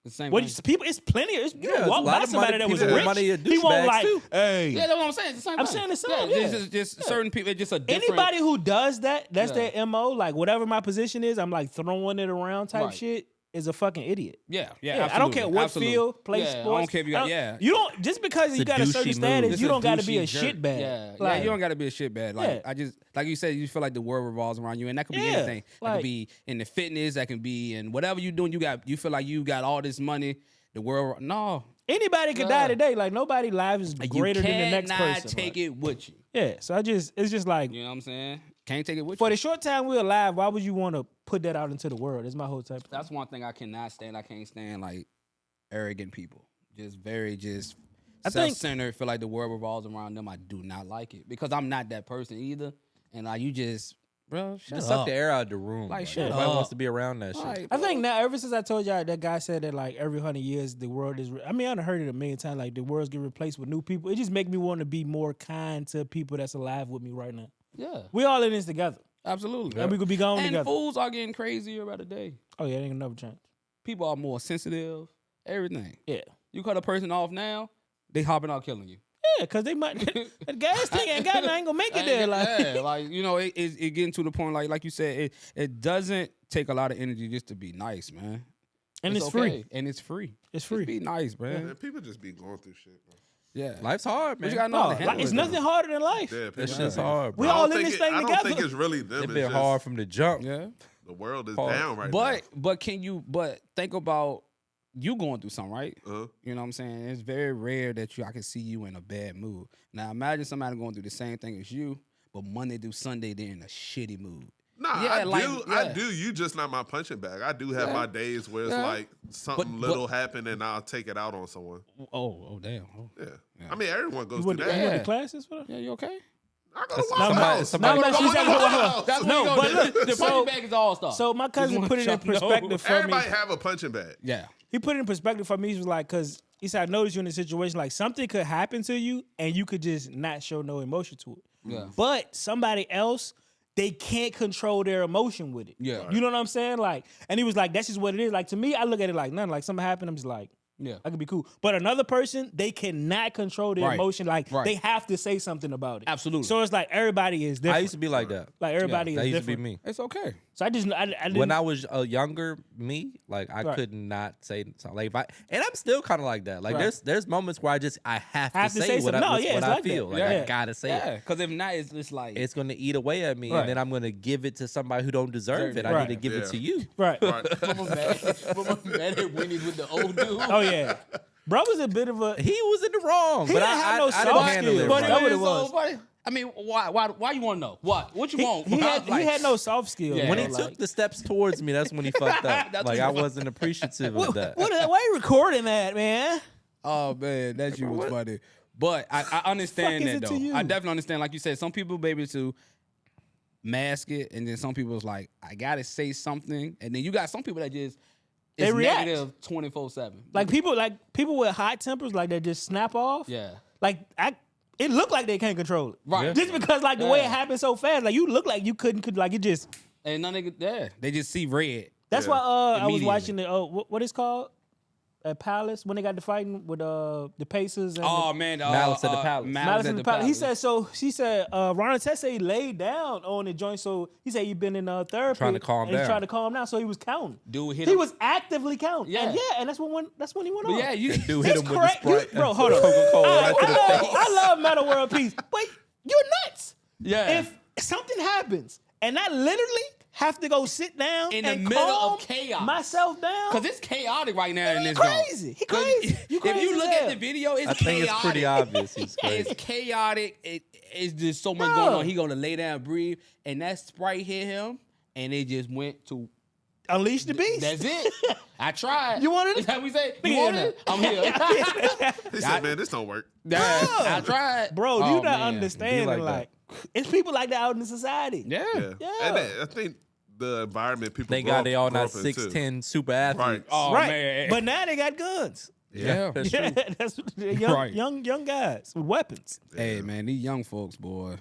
It's the same What thing. people? It's plenty. You Yeah, don't it's walk a lot by of somebody money- that was people with rich. money are He won't douchebags, like, too. hey. Yeah, that's what I'm saying. It's the same I'm thing. saying the same, Yeah, yeah. just certain people. It's just a different. Anybody who does that, that's Yeah. their MO. Like whatever my position is, I'm like throwing it around type Right. shit. Is a fucking idiot. Yeah, Yeah, I don't care what absolutely. field, play Yeah, sports. I don't care if you got. You don't just because you a got a certain douchey status, move. you don't got to It's be a douchey shitbag. Yeah, Like, you don't got to be a shitbag. Like Yeah. I just like you said, you feel like the world revolves around you, and that could be Yeah, anything. That like- could be in the fitness. That can be in whatever you're doing. You feel like you got all this money. The world, no, anybody could die today. Like nobody life is greater you than the next cannot person. take like, it with you. Yeah, so it's just like You know what I'm saying? Can't take it with for you. the short time we're alive, why would you want to put that out into the world? That's my whole type. That's one thing I cannot stand. I can't stand like arrogant people. Just very I think- self-centered. Feel like the world revolves around them. I do not like it because I'm not that person either. And like you just, bro, shut Just up. suck the air out of the room. Like, Like, shut nobody up. wants to be around that shit. Like, I think now, ever since I told y'all that guy said that like every 100 years the world is. I mean, I've heard it a million times. Like the world's getting replaced with new people. It just make me want to be more kind to people that's alive with me right now. yeah, We all in this together, absolutely. and we could be gone And together. fools are getting crazier by the day. Oh yeah, it ain't gonna never change. People are more sensitive. Everything. Yeah. You cut a person off now, they hopping out killing you. Yeah, because they might the gas tank ain't got. I ain't gonna make it there. Like, yeah, like you know, it getting to the point like you said, it doesn't take a lot of energy just to be nice, man. and it's okay. free. And it's free. It's free. Just be nice, man. Man, people just be going through shit, bro. Yeah. Life's hard, But man. you gotta know No, how to handle like, it's it, nothing though. harder than life. Yeah, That people shit's hard, We bro. all I don't in think this thing I don't together. think it's really them. It's It's been just hard from the jump. Yeah. the world is Hard. down right But can you think about you going through something, right? now. You know what I'm saying? It's very rare that I can see you in a bad mood. Now imagine somebody going through the same thing as you, but Monday through Sunday they're in a shitty mood. Nah, Yeah, I like, do. yeah. I do. You just not my punching bag. I do have my days where it's Yeah. like something But- little happened and I'll take it out on someone. Oh damn. Oh. Yeah. I mean, everyone goes You through went, that. you went Yeah. to classes for that? Yeah, you okay? I go to Somebody- Waffle House. somebody- No, she said, That's no, what but you look, go. The so- punching bag is all star. So my cousin Just put it in want y'all to know. perspective for me. Everybody have a punching bag. Yeah. He put it in perspective for me. He was like, because he said, I noticed you in a situation like something could happen to you and you could just not show no emotion to it. Yeah. But somebody else, they can't control their emotion with it. Yeah. You know what I'm saying? Like, and he was like, that's just what it is. Like to me, I look at it like nothing. Like something happened, I'm just like, Yeah. I could be cool. But another person, they cannot control their Right. emotion. Like Right. they have to say something about it. Absolutely. So it's like everybody is different. I used to be like that. like everybody That is used to be different. me. It's okay. So I didn't. When I was a younger me, like I Right. could not say something. Like if and I'm still kind of like that. Like Right. there's moments where I have Have to to say say what something. No, I, yeah, what it's I like that. feel. Like Yeah. I gotta say Yeah, it. because if not, it's just like It's gonna eat away at me, Right. and then I'm gonna give it to somebody who don't deserve it. I Right. need to give it to you. right. Mama mad at Winnie's with the old dude. Oh yeah, bro was a bit of a. He was in the wrong, He but didn't have no I didn't soft handle skills. it. But right. that what it so was. funny. I mean, why you want to know? What you want? He Like, had no soft skills. Yeah. When he bro, took the steps towards me, that's when he fucked up. That's Like when he I fucked wasn't appreciative of that. why you recording that, man? Oh man, that shit was funny. But I understand Fuck is that it to though. you? I definitely understand. Like you said, some people be able to mask it, and then some people's like, I gotta say something, and then you got some people that just They it's react. negative 24/7. Like people with hot tempers, like that just snap off. Yeah. Like it looked like they can't control it. Right. Yeah. Just because like the way it Yeah. happened so fast, like you look like you could like it just. And none nigga there. They just see red. That's Yeah. why I was Immediately. watching the what is called at Palace when they got the fighting with the Pacers and Oh man, Malice at the Palace. Malice in the Palace. He said so. She said Ron Artest laid down on the joint. So he said he been in therapy, Trying to calm and he's down. trying to calm down. So he was counting. Dude hit He him. was actively counting. Yeah. And that's when he went But on. yeah, you Dude hit It's him with the correct. Sprite. Bro, hold on. Coca-Cola right to the face. I love Meta World Peace, but you're nuts. Yeah. If something happens and I literally have to go sit down In the and middle calm of chaos. myself down, Because it's chaotic right now in he this crazy. joint. He 'Cause crazy. You If crazy you as look hell. at the video, it's I think chaotic. it's pretty obvious. He's crazy. It's chaotic. It's just so much No. going on. He gonna lay down, and breathe, and that Sprite hit him, and it just went to. Unleash the beast. That's it. I tried. You wanted it? Is that what we say? You Yeah, want no. it? I'm here. He said, man, this don't work. I tried. Bro, Oh, you not man. understanding. Be like Like, it's people like that out in the society. Yeah. Yeah. Yeah. And I think the environment people Thank grow God up- they all grow not up in, too. 6'10" super athletes. Right. Oh right. man. But now they got guns. yeah. That's Yeah, true. that's what they're young, Right. young guys with weapons. Hey man, these young folks, boy.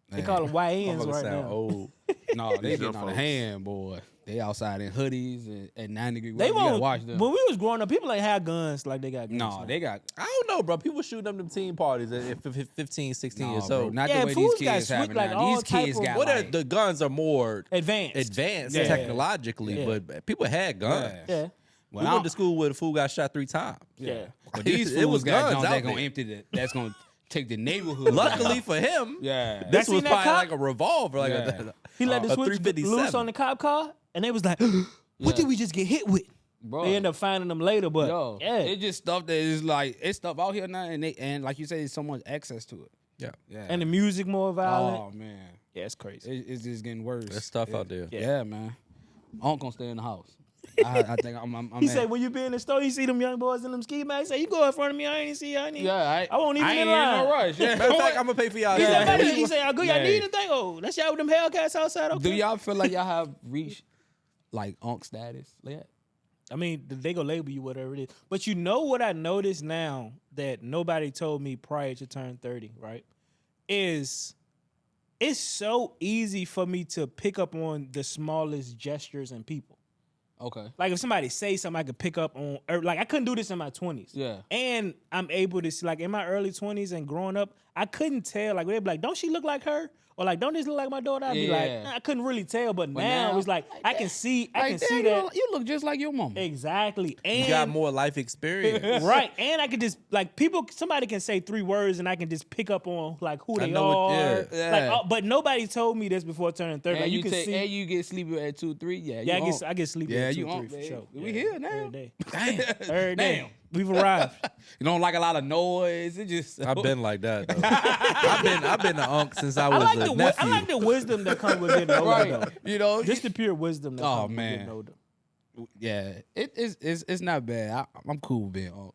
They call them YNs Motherfuckers right sound now. old. No, they These getting young out of folks. hand, boy. They outside in hoodies and 90-degree They weather. You gotta won't. watch them. When we was growing up, people ain't had guns like they got guns. No, now. they got I don't know, bro. People shooting up them teen parties at 15, 16 years bro, old. not Yeah, the way fools these got kids switched have it like now. all These type kids of- got What like, the guns are more advanced. advanced Yeah. technologically, Yeah. but people had guns. Yeah. Yeah. Well, We I went to don't- school where the fool got shot 3 times. Yeah. But these It was fools got guns guns out that gonna there. empty that. That's gonna take the neighborhood. Luckily down. for him, yeah. this seen was that probably cop? like a revolver, like Yeah. He let the a switch 357. loose on the cop car, and they was like, "What Yeah. did we just get hit with?" Bro. They end up finding them later, but Yo, yeah, it's just stuff that is like it's stuff out here now, and like you say, there's so much access to it. Yeah, Yeah. and the music more violent. oh man, Yeah, it's crazy. it's just getting worse. there's stuff out there. Yeah, man. I'm gonna stay in the house. I think I'm He mad. said, when you be in the store, you see them young boys in them ski masks. He say, you go in front of me, I ain't see you. Yeah, I won't even I in ain't line. no rush. Yeah. Matter of fact, I'm gonna pay for y'all. He shit. said, Yeah. "Buddy," he said, "I good, y'all Yeah. need anything? Oh, that's y'all with them Hellcats outside. Okay. Do y'all feel like y'all have reached like unk status yet? I mean, they gonna label you whatever it is. But you know what I noticed now that nobody told me prior to turn 30, right? Is it's so easy for me to pick up on the smallest gestures in people. Okay. Like if somebody say something, I could pick up on. Or like I couldn't do this in my 20s. Yeah. And I'm able to see, like in my early 20s and growing up, I couldn't tell. Like they'd be like, "Don't she look like her?" Or like, "Don't this look like my daughter?" I'd be like, Yeah. "Nah," I couldn't really tell. But But now now, it's like I can see. I can see you that You look just like your mama. exactly. And You got more life experience. right, and I could just like somebody can say 3 words and I can just pick up on like who they know are. what- yeah. Like, but nobody told me this before turning 30. And Like, you you can see. and you get sleepy at 2, 3. Yeah. yeah, you I get sleepy. Yeah, at you 2, 3 on, for baby. sure. We Yeah, here now. every day. Damn. Every day. Damn. We've arrived. You don't like a lot of noise. It just I've been like that. Though. I've been an unk since I was I like a nephew. I like the wisdom that comes with getting older. right. Though. You know, Just the pure wisdom that Oh, comes with man. getting older. yeah. It's not bad. I'm cool with being unk.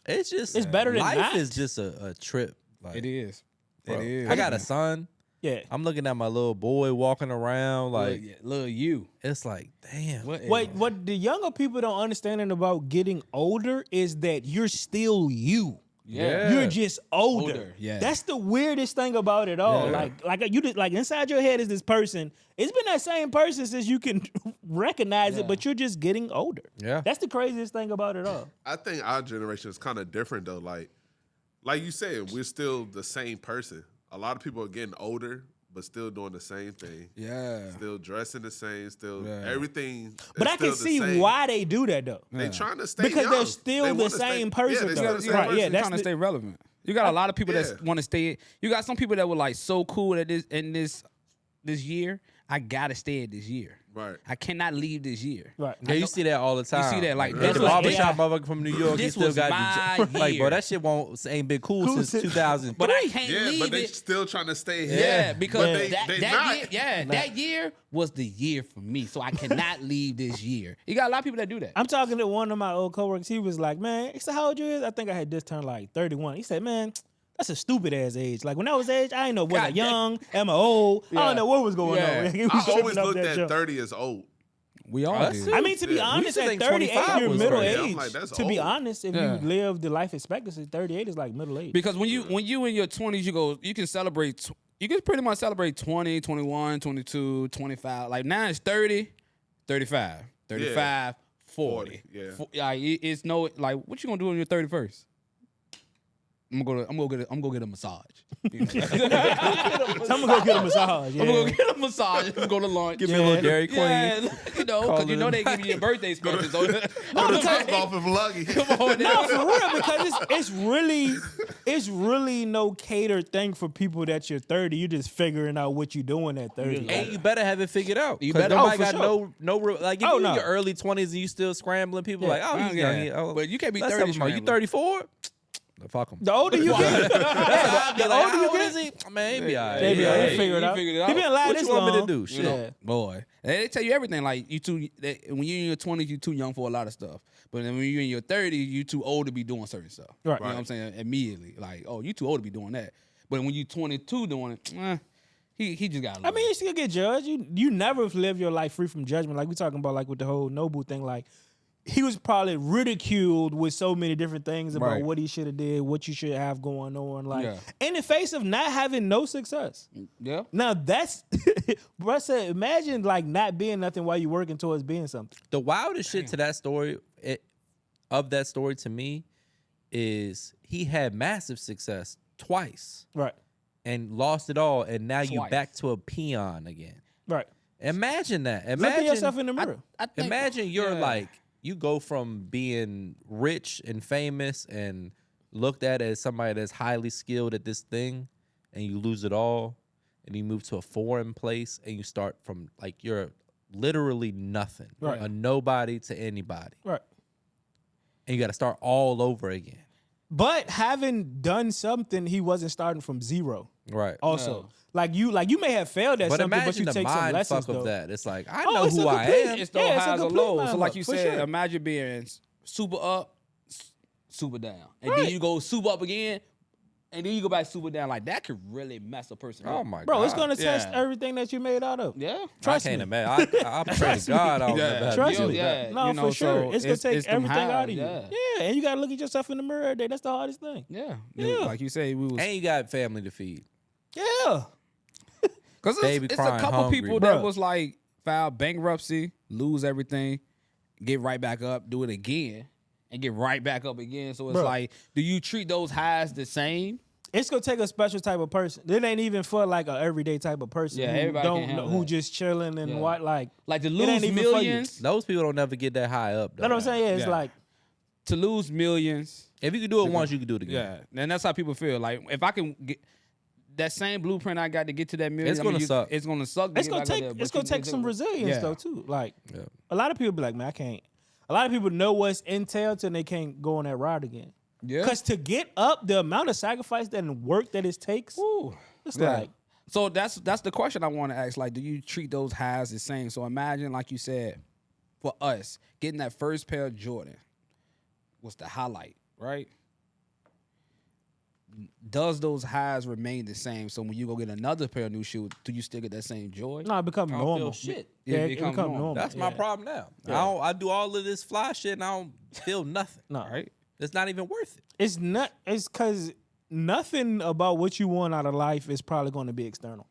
It's just It's better than life not. is just a trip. Like, It is. bro, It is. I got a son. Yeah. I'm looking at my little boy walking around. Like little you. it's like, damn. What the younger people don't understand about getting older is that you're still you. Yeah. You're just older. Older, yeah. That's the weirdest thing about it all. Yeah. Like you just like inside your head is this person. It's been that same person since you can recognize it, but you're just getting older. Yeah. That's the craziest thing about it all. I think our generation is kind of different though. Like you said, we're still the same person. A lot of people are getting older, but still doing the same thing. Yeah. Still dressing the same. Still everything. But is I can still the see same. why they do that though. They trying to stay Because young. they're still They the wanna same stay, person, Yeah, they though. still the same Right, person. yeah, that's trying to stay relevant. You got a lot of people that want to stay. You got some people that were like so cool at this year. I gotta stay at this year. Right. I cannot leave this year. Right. Yeah, you see that all the time. see that, like, the this was- barbershop motherfucker from New York. He This still was got my the like, bro. year. That shit ain't been cool since 2003. But I can't Yeah, leave but they it. still trying to stay here. Yeah, because But they that not. year, that year was the year for me. So I cannot leave this year. You got a lot of people that do that. I'm talking to one of my old coworkers. He was like, man, he said, how old you is? I think I had just turned like 31. He said, man, that's a stupid ass age. Like when I was age, I didn't know was I God, young, am I old? I don't know what was going Yeah. on. He was I tripping always up looked that at jump. 30 as old. We all Us do. too. I mean, to be Yeah. honest, We used to at think 38, 25 you're was middle crazy. age. I'm like, that's to be old. honest, if Yeah. you live the life expectancy, 38 is like middle age. Because when you in your 20s, you can celebrate. You can pretty much celebrate 20, 21, 22, 25. Like now it's 30, 35, 35, 40. Yeah. Like it's no like what you gonna do on your 31st? I'm gonna go get a massage. So I'm gonna go get a massage. Yeah. I'm gonna go get a massage. Go to lunch. Give me a little Dairy Queen. Yeah, you know, because you know Call they give you your birthday special. So, Go to the off of Luggy. come on, No, for real, because it's really no catered thing for people that you're 30. You're just figuring out what you're doing at 30. And you better have it figured out. You 'Cause better- nobody Oh, for got no like if Oh, you no. in your early 20s and you still scrambling, people like, oh, he's Yeah. young. Oh, But you can't be let's 30 have him on. You scrambling. 34? Fuck him. The older you get, The older you how old get- is he? Man, he be all right. they be Yeah, like, he he figured it out. figured it out. He been alive What this you want me to long. do? Shit. Yeah. Boy, they tell you everything. Like when you're in your 20s, you're too young for a lot of stuff. But then when you're in your 30s, you're too old to be doing certain stuff. Right. You know what I'm saying? Immediately, like, oh, you too old to be doing that. But when you're 22 doing it, he just got. I mean, you still get judged. You never live your life free from judgment. Like we talking about, like with the whole Nobu thing. Like he was probably ridiculed with so many different things about Right. what he should have did, what you should have going on. Like Yeah. in the face of not having no success. yeah. Now that's, bro. I said, imagine like not being nothing while you're working towards being something. The wildest shit to that story, of that story to me, is he had massive success twice Right. and lost it all, and now you Twice. back to a peon again. Right. Imagine that. Look Imagine at yourself in the mirror. I think, Imagine you're yeah. like, you go from being rich and famous and looked at as somebody that's highly skilled at this thing, and you lose it all, and you move to a foreign place, and you start from like you're literally nothing, Right. a nobody to anybody, Right. and you got to start all over again. But having done something, he wasn't starting from zero. Right. Also, No. like you may have failed at But something, but imagine you the take some mind lessons fuck though. of that. It's like, I Oh, know it's who a I complete- am. It's no Yeah, it's a highs or complete lows. mind So like fuck, you for said, sure. imagine being super up, super down, and Right. then you go super up again, and then you go back super down. Like that could really mess a person up. Oh my Bro, god, it's gonna test Yeah. everything that you made out of. Yeah. Trust I can't me. imagine. I pray to God I don't Yeah. never have to Trust deal me. with that. Yeah. No, you know, for sure. so It's gonna take them everything highs, out of you. yeah. Yeah, and you gotta look at yourself in the mirror every day. That's the hardest thing. Yeah. Yeah. Like you say, we was And you got family to feed. Yeah. because Baby it's a crying couple hungry. people that Bruh. was like file bankruptcy, lose everything, get right back up, do it again, and get right back up again. So it's Bruh. like, do you treat those highs the same? It's gonna take a special type of person. It ain't even for like a everyday type of person Yeah, who everybody don't can't handle who that. just chilling and Yeah. what like Like to ain't lose even for you. millions, Those people don't never get that high up. Though. That's what I'm saying. Yeah, it's Yeah. like to lose millions. If you can do it once, you can do it again. Yeah, and that's how people feel. Like if I can get that same blueprint I got to get to that million, It's gonna suck. It's gonna suck. to it's get gonna back up take there, but it's gonna you take can some do it. resilience Yeah. though too. Like Yeah. a lot of people be like, man, I can't. A lot of people know what's entailed and they can't go on that ride again. Yeah. Because to get up, the amount of sacrifice and work that it takes, Ooh. it's Yeah. like So that's the question I want to ask. Like, do you treat those highs the same? So imagine, like you said, for us getting that first pair of Jordan was the highlight, right? Does those highs remain the same? So when you go get another pair of new shoes, do you still get that same joy? no, it become I don't normal. feel shit. Yeah, It it becomes become normal. normal. That's my Yeah. problem now. Yeah. I do all of this fly shit and I don't feel nothing. No, Right? It's not even worth it. It's not. It's because nothing about what you want out of life is probably going to be external.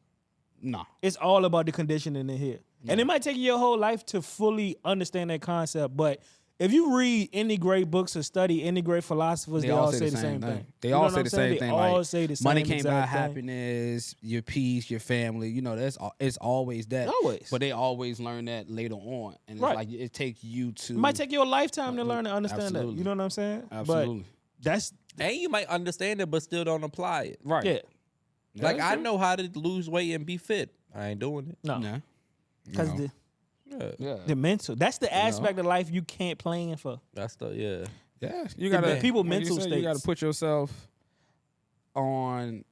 No. It's all about the conditioning in here. And it might take you your whole life to fully understand that concept. But if you read any great books or study any great philosophers, they all say the same thing. They You know all what say I'm the saying? same thing. They all Like, say the same money can't buy exact thing. happiness, your peace, your family. You know, it's always that. Always. But they always learn that later on. And it's Right. like it takes you to. It might take you a lifetime to learn and understand that. Absolutely. You know what I'm saying? Absolutely. But that's And you might understand it, but still don't apply it. Right. yeah. Like That's I true. know how to lose weight and be fit. I ain't doing it. No, Yeah. because You know. Yeah, Yeah. the mental. That's the aspect of life you can't plan for. that's the yeah. Yeah, you gotta people like you mental said, You gotta states. put yourself on.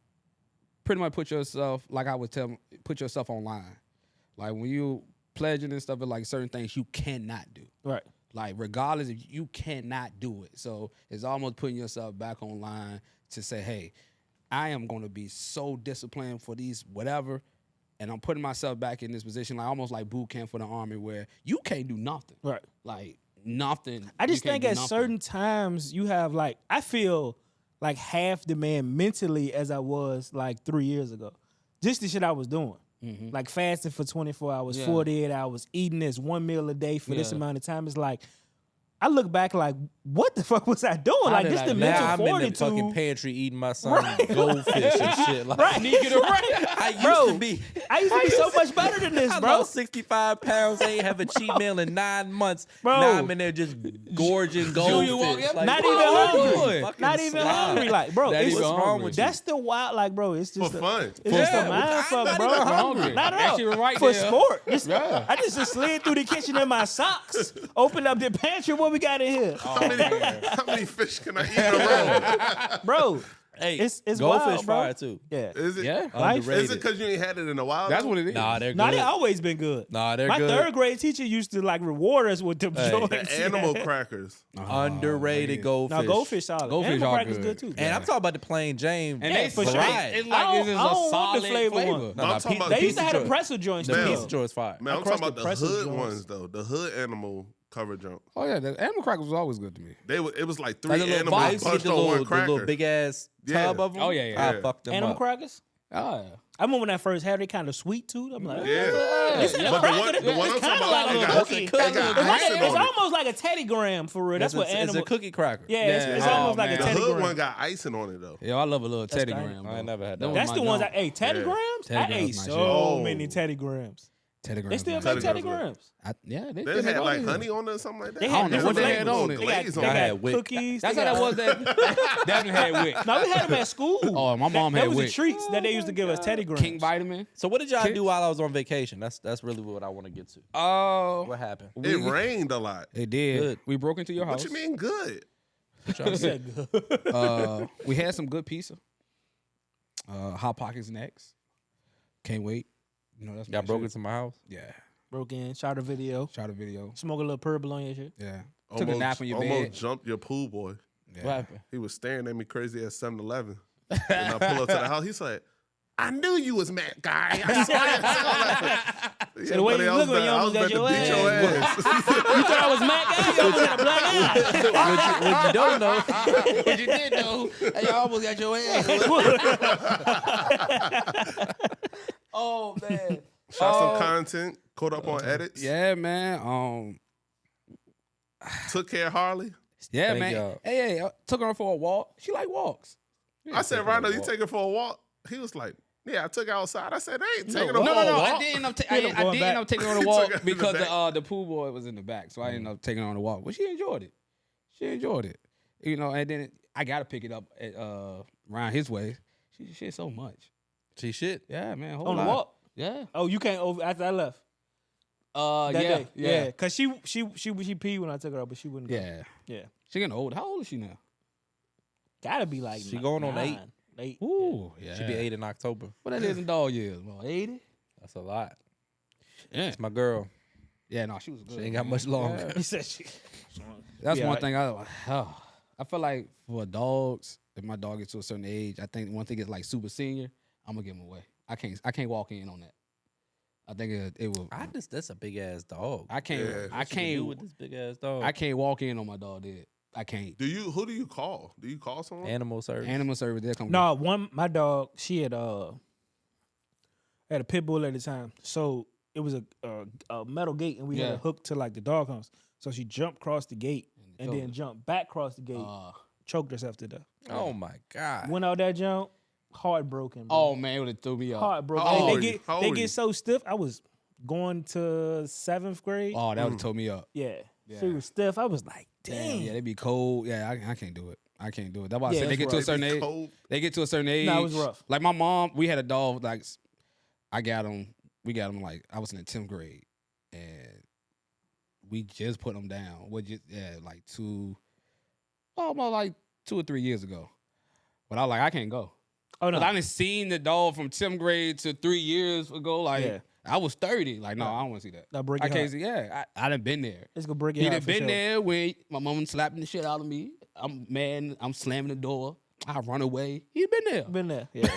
Pretty much put yourself like I would tell. Put yourself online. Like when you pledging and stuff, it's like certain things you cannot do. Right. Like regardless if you cannot do it, so it's almost putting yourself back online to say, hey, I am going to be so disciplined for these whatever, and I'm putting myself back in this position, like almost like boot camp for the army, where you can't do nothing. Right. Like nothing. I just You can't think do at nothing. certain times you have like I feel like half the man mentally as I was like 3 years ago. Just the shit I was doing. Like fasting for 24 hours, Yeah. 48 hours, eating this one meal a day for this Yeah. amount of time. It's like I look back like, what the fuck was I doing? Like did this I the do mental Now I'm in the fortitude. fucking pantry eating my son goldfish and shit. Like, Right. I used Bro, to be. I used to be so much better than this, I bro. lost 65 pounds. I ain't have a cheat meal in 9 months. Bro. Now I'm in there just gorging goldfish. Not bro, even what you hungry. doing? Fucking Not even slob. hungry. Like, bro, Not it's even what's wrong hungry. with you? That's the wild, like, bro, it's just For fun. It's just Yeah, a mind fuck, not bro. even hungry. Not at That all. shit was right For there. sport. Just, Yeah. I just slid through the kitchen in my socks, opened up the pantry. What we got in here, How many fish can I eat in a row? bro? Hey, It's goldfish wild, bro. fire too. Yeah. Is it? Yeah. Life- Is Underrated. it because you ain't had it in a while? That's though? what it is. Nah, they're Nah, good. they always been good. Nah, they're My good. third grade teacher used to like reward us with them Hey. joints. The animal crackers. Underrated goldfish. No, goldfish solid. Goldfish Animal are crackers good. good too. And I'm talking about the plain Jane. And Yeah, they for for sure. It's I like don't- this is I a don't want the solid flavor flavor. one. No, I'm no, talking pizza, about- They used to have the joint. pretzel joints. The Man, too. pizza joint is fire. Man, I'm crushed talking about the the pretzel hood joints. ones though. The hood animal cover junk. Oh yeah, the animal crackers was always good to me. It was like three Like the little, I animals used to get bunched the on one little cracker. big ass Yeah. tub of them. Oh, yeah. I fucked them Animal up. crackers. Oh yeah. I remember when I first had it, kind of sweet too. I'm like, Yeah. It's a But the cracker. one It's I'm kinda talking about, like a it got- cookie. it got It's It's, icing it's on it. almost like a Teddy Graham for real. That's what It's animal. a cookie cracker. Yeah, it's Yeah. almost Oh, like man. a The Teddy hood Graham. one got icing on it though. Yeah, I love a little Teddy kinda- Graham. I bro. ain't never had Them that. was That's my the ones. junk. Hey, Teddy Yeah. Grahams. Teddy I Grahams ate my so shit. Oh. many Teddy Grahams. Teddy They Grahams. still my make Teddy shit. Teddy Grahams. Grahams. Yeah, they They still had make all like these. honey on it or something like that. They I had don't know different what they had flavors. on it. They Glaze got, on they it. I got had Wick. cookies. That's they how that got- was. That definitely had Wick. No, we had them at school. Oh, my mom that had was the Wick. treats that they used to give us. Teddy Grahams. King Vitamin. So what did y'all Kicks? do while I was on vacation? That's really what I want to get to. Oh, What happened? It rained a lot. it did. Good. We broke into your house. What you mean good? He said good. We had some good pizza. Hot Pockets next. Can't wait. You know that's Y'all my broke shit. into my house. Yeah. Broke in, shot a video, Shot a video. smoke a little purple on your shit. Yeah. Took a nap on your almost bed. jumped your pool boy. Yeah. What happened? He was staring at me crazy at 7-Eleven. And I pull up to the house. He's like, I knew you was Matt guy. I saw it. So the way you look when you almost got your beat your ass. You thought I was Matt Guy? You almost had a black eye. What you don't know? What you did though, you almost got your ass. Oh man. Shot some content. Caught up on edits. Yeah, man. Took care of Harley. Yeah, Thank man. y'all. Hey, I took her for a walk. She like walks. I said, Rhino, you taking for a walk? He was like, yeah, I took her outside. I said, I ain't taking her No, for No, a walk. I did end up. He ended up going back. Taking her on a He walk took her in because the back. the pool boy was in the back, so I ended up taking her on a walk. But she enjoyed it. She enjoyed it. You know, and then I got to pick it up at, around his way. She shit so much. She shit. Yeah, man. Whole On the lot. walk. Yeah. Oh, you can't over after I left. That yeah, day. Yeah. Cause she peed when I took her out, but she wouldn't. Go. yeah. Yeah. She getting old. How old is she now? Gotta be like She going on 8. 8. Ooh, yeah. She be 8 in October. What that is in dog years? Well, 80. That's a lot. Yeah. It's my girl. Yeah, no, she was good. She ain't got man. much longer. He said she. That's Yeah, one thing I feel like for dogs, if my dog gets to a certain age, I think once they get like super senior, I'm gonna give them away. I can't walk in on that. I think it will. That's a big ass dog. I can't. Yeah. I What you gonna do can't. with this big ass dog. I can't walk in on my dog dead. I can't. Who do you call? Do you call someone? Animal service. Animal service, they'll come. No, my dog, she had a pit bull at the time. So it was a metal gate, and we had Yeah. a hook to like the dog house. So she jumped across the gate and choked then her. jumped back across the gate, choked herself to death. Oh my God. Went out that jump, heartbroken. Bro. Oh man, it would have threw me off. Heartbroken. How old They were you? get How old they were you? get so stiff. I was going to 7th grade. Oh, that would have tore me up. Yeah. Yeah. She was stiff. I was like, Damn, dang. yeah, they be cold. Yeah, I can't do it. I can't do it. That's why I Yeah, said they it's get to a rough. certain They be age. cold. They get to a certain age. Nah, it was rough. Like my mom, we had a dog. Like I got him. We got him. Like I was in the 10th grade, and we just put him down. Like almost like 2 or 3 years ago. But I was like, I can't go. Oh no. But I done seen the dog from 10th grade to 3 years ago. Like Yeah. I was 30. Like no, I don't want to see that. That'll break I your can't heart. see. Yeah, I done been there. It's gonna break your He heart done for been sure. there when my mom slapping the shit out of me. I'm mad. I'm slamming the door. I run away. He been there. Been there. Yeah.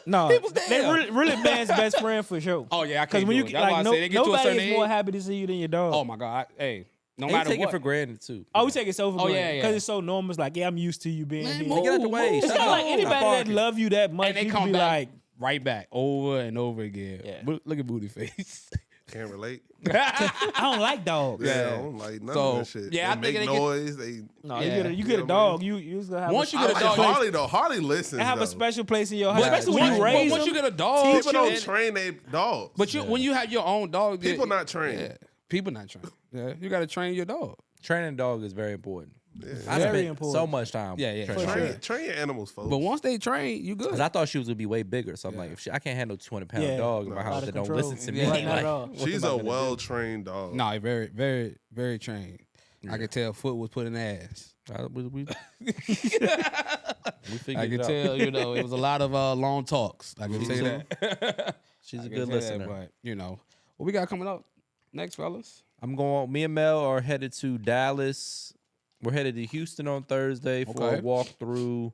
No, He was they there. really man's best friend for sure. Oh yeah, I Because can't when do you it. That's why I like say they get to a nobody certain is more age. happy to see you than your dog. Oh my god, hey, no They matter take what. it for granted too. Oh, we take it so for granted. yeah, yeah. Because it's so normal. It's like, yeah, I'm used to you being Man, here. move, Get out the way. move. It's Shut not up. like anybody Stop that barking. love you that much. And they you come can be back like, right back over and over again. Yeah. Look at booty face. Can't relate. I don't like dogs. Yeah, Yeah. I don't like none So, of that shit. yeah, I they think make they get- noise. They No, Yeah. you get a dog. You just gonna have Once a, you get a I dog, like Harley though. Harley listens. and have though. a special place in your heart. But Especially when you right. raise once them. you get a dog, People don't and- train their dogs. But when you have your own dog, People not trained. Yeah, people not trained. Yeah, you got to train your dog. Training a dog is very important. I Very spent important. so much time. Yeah, yeah. training For her. sure. Train your animals, folks. But once they train, you good. Cause I thought she was gonna be way bigger. So I'm like, if I can't handle 200-pound Yeah. dog in my No. house Out that of don't control. listen to Yeah. me. Right, not like, at all. what She's am I a gonna do? well-trained dog. No, very, very, very trained. I could tell Foot was putting ass. We figured I could it out. tell, it was a lot of long talks. I can say that. She's a I can good say listener. that, but what we got coming up next, fellas? I'm going. Me and Mel are headed to Dallas. We're headed to Houston on Thursday for Okay. a walkthrough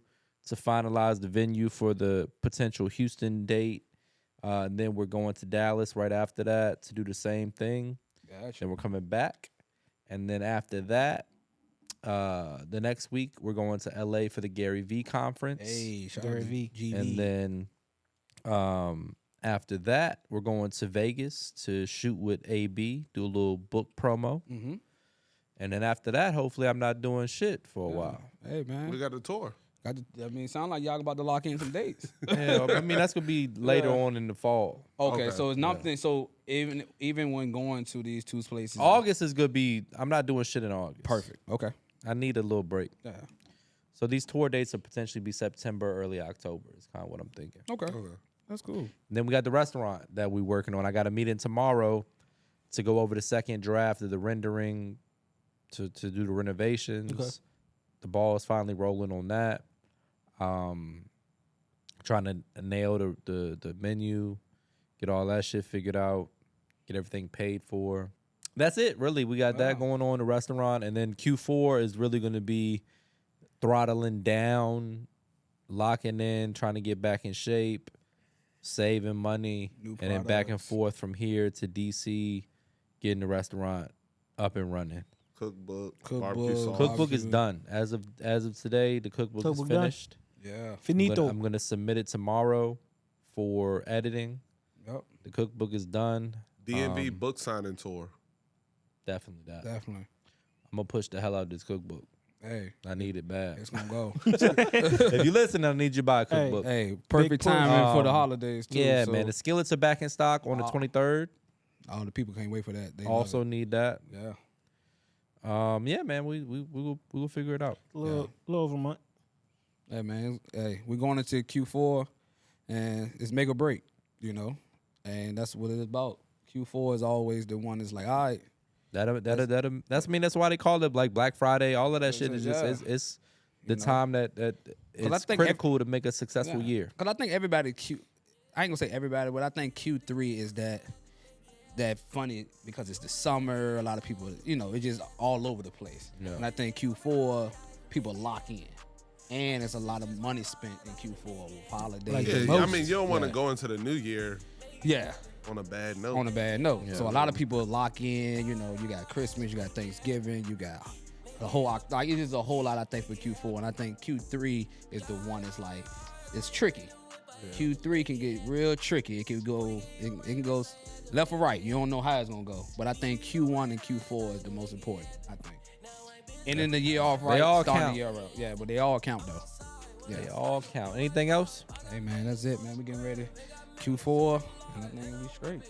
to finalize the venue for the potential Houston date. And then we're going to Dallas right after that to do the same thing. Gotcha. Then we're coming back. And then after that, the next week, we're going to LA for the Gary V conference. Hey, shout Gary out to V. GV. And then after that, we're going to Vegas to shoot with AB, do a little book promo. Mhm. And then after that, hopefully I'm not doing shit for a while. Hey, man. We got a tour. Sound like y'all about to lock in some dates. Yeah, I mean, that's going to be later on in the fall. Okay, Okay. so it's nothing. So even when going to these two places, August is going to be, I'm not doing shit in August. perfect. Okay. I need a little break. Yeah. So these tour dates will potentially be September, early October is kind of what I'm thinking. Okay. That's cool. And then we got the restaurant that we're working on. I got a meeting tomorrow to go over the second draft of the rendering to do the renovations. Okay. The ball is finally rolling on that. Trying to nail the menu, get all that shit figured out, get everything paid for. That's it, really. We got that going on, the restaurant. And then Q4 is really going to be throttling down, locking in, trying to get back in shape, saving money, New and then back and products. forth from here to DC, getting the restaurant up and running. Cookbook, Cookbook. barbecue sauce. Cookbook is Barbecue. done as of today. The cookbook is Cookbook done? finished. Yeah. Finito. I'm gonna submit it tomorrow for editing. Yep. The cookbook is done. DMV book signing tour. Definitely that. Definitely. I'm gonna push the hell out of this cookbook. Hey, I need it bad. it's gonna go. If you listen, I need you to buy a Hey. cookbook. Hey, perfect push. timing for the Um, holidays too. Yeah, so man. The skillets are back in stock on the 23rd. all the people can't wait for that. They love Also it. need that. Yeah. Yeah, man. We will figure it out. A little over a month. Hey man, hey, we're going into Q4, and it's make or break, and that's what it's about. Q4 is always the one that's like, all right, That's why they call it like Black Friday. All of that shit is just Yeah. it's the time that I it's think critical to make a successful year. Because I think everybody I ain't gonna say everybody, but I think Q3 is that funny because it's the summer. A lot of people, it's just all over the place. Yeah. And I think Q4 people lock in, and it's a lot of money spent in Q4 with holidays. Like Yeah, the I most. mean, you don't want to Yeah. go into the new year Yeah. on a bad note. On a bad note. Yeah. So a lot of people lock in, you got Christmas, you got Thanksgiving, you got the whole like it is a whole lot I think for Q4, and I think Q3 is the one that's like it's tricky. Q3 can get real tricky. It can go left or right. You don't know how it's gonna go. But I think Q1 and Q4 is the most important. I think. And then the year off right. They all starting count. the year out. Yeah, but they all count though. Yeah. They all count. Anything else? Hey man, that's it, man. We getting ready. Q4, and I think we'll be straight.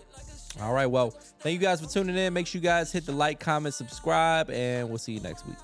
All right. Well, thank you guys for tuning in. Make sure you guys hit the like, comment, subscribe, and we'll see you next week.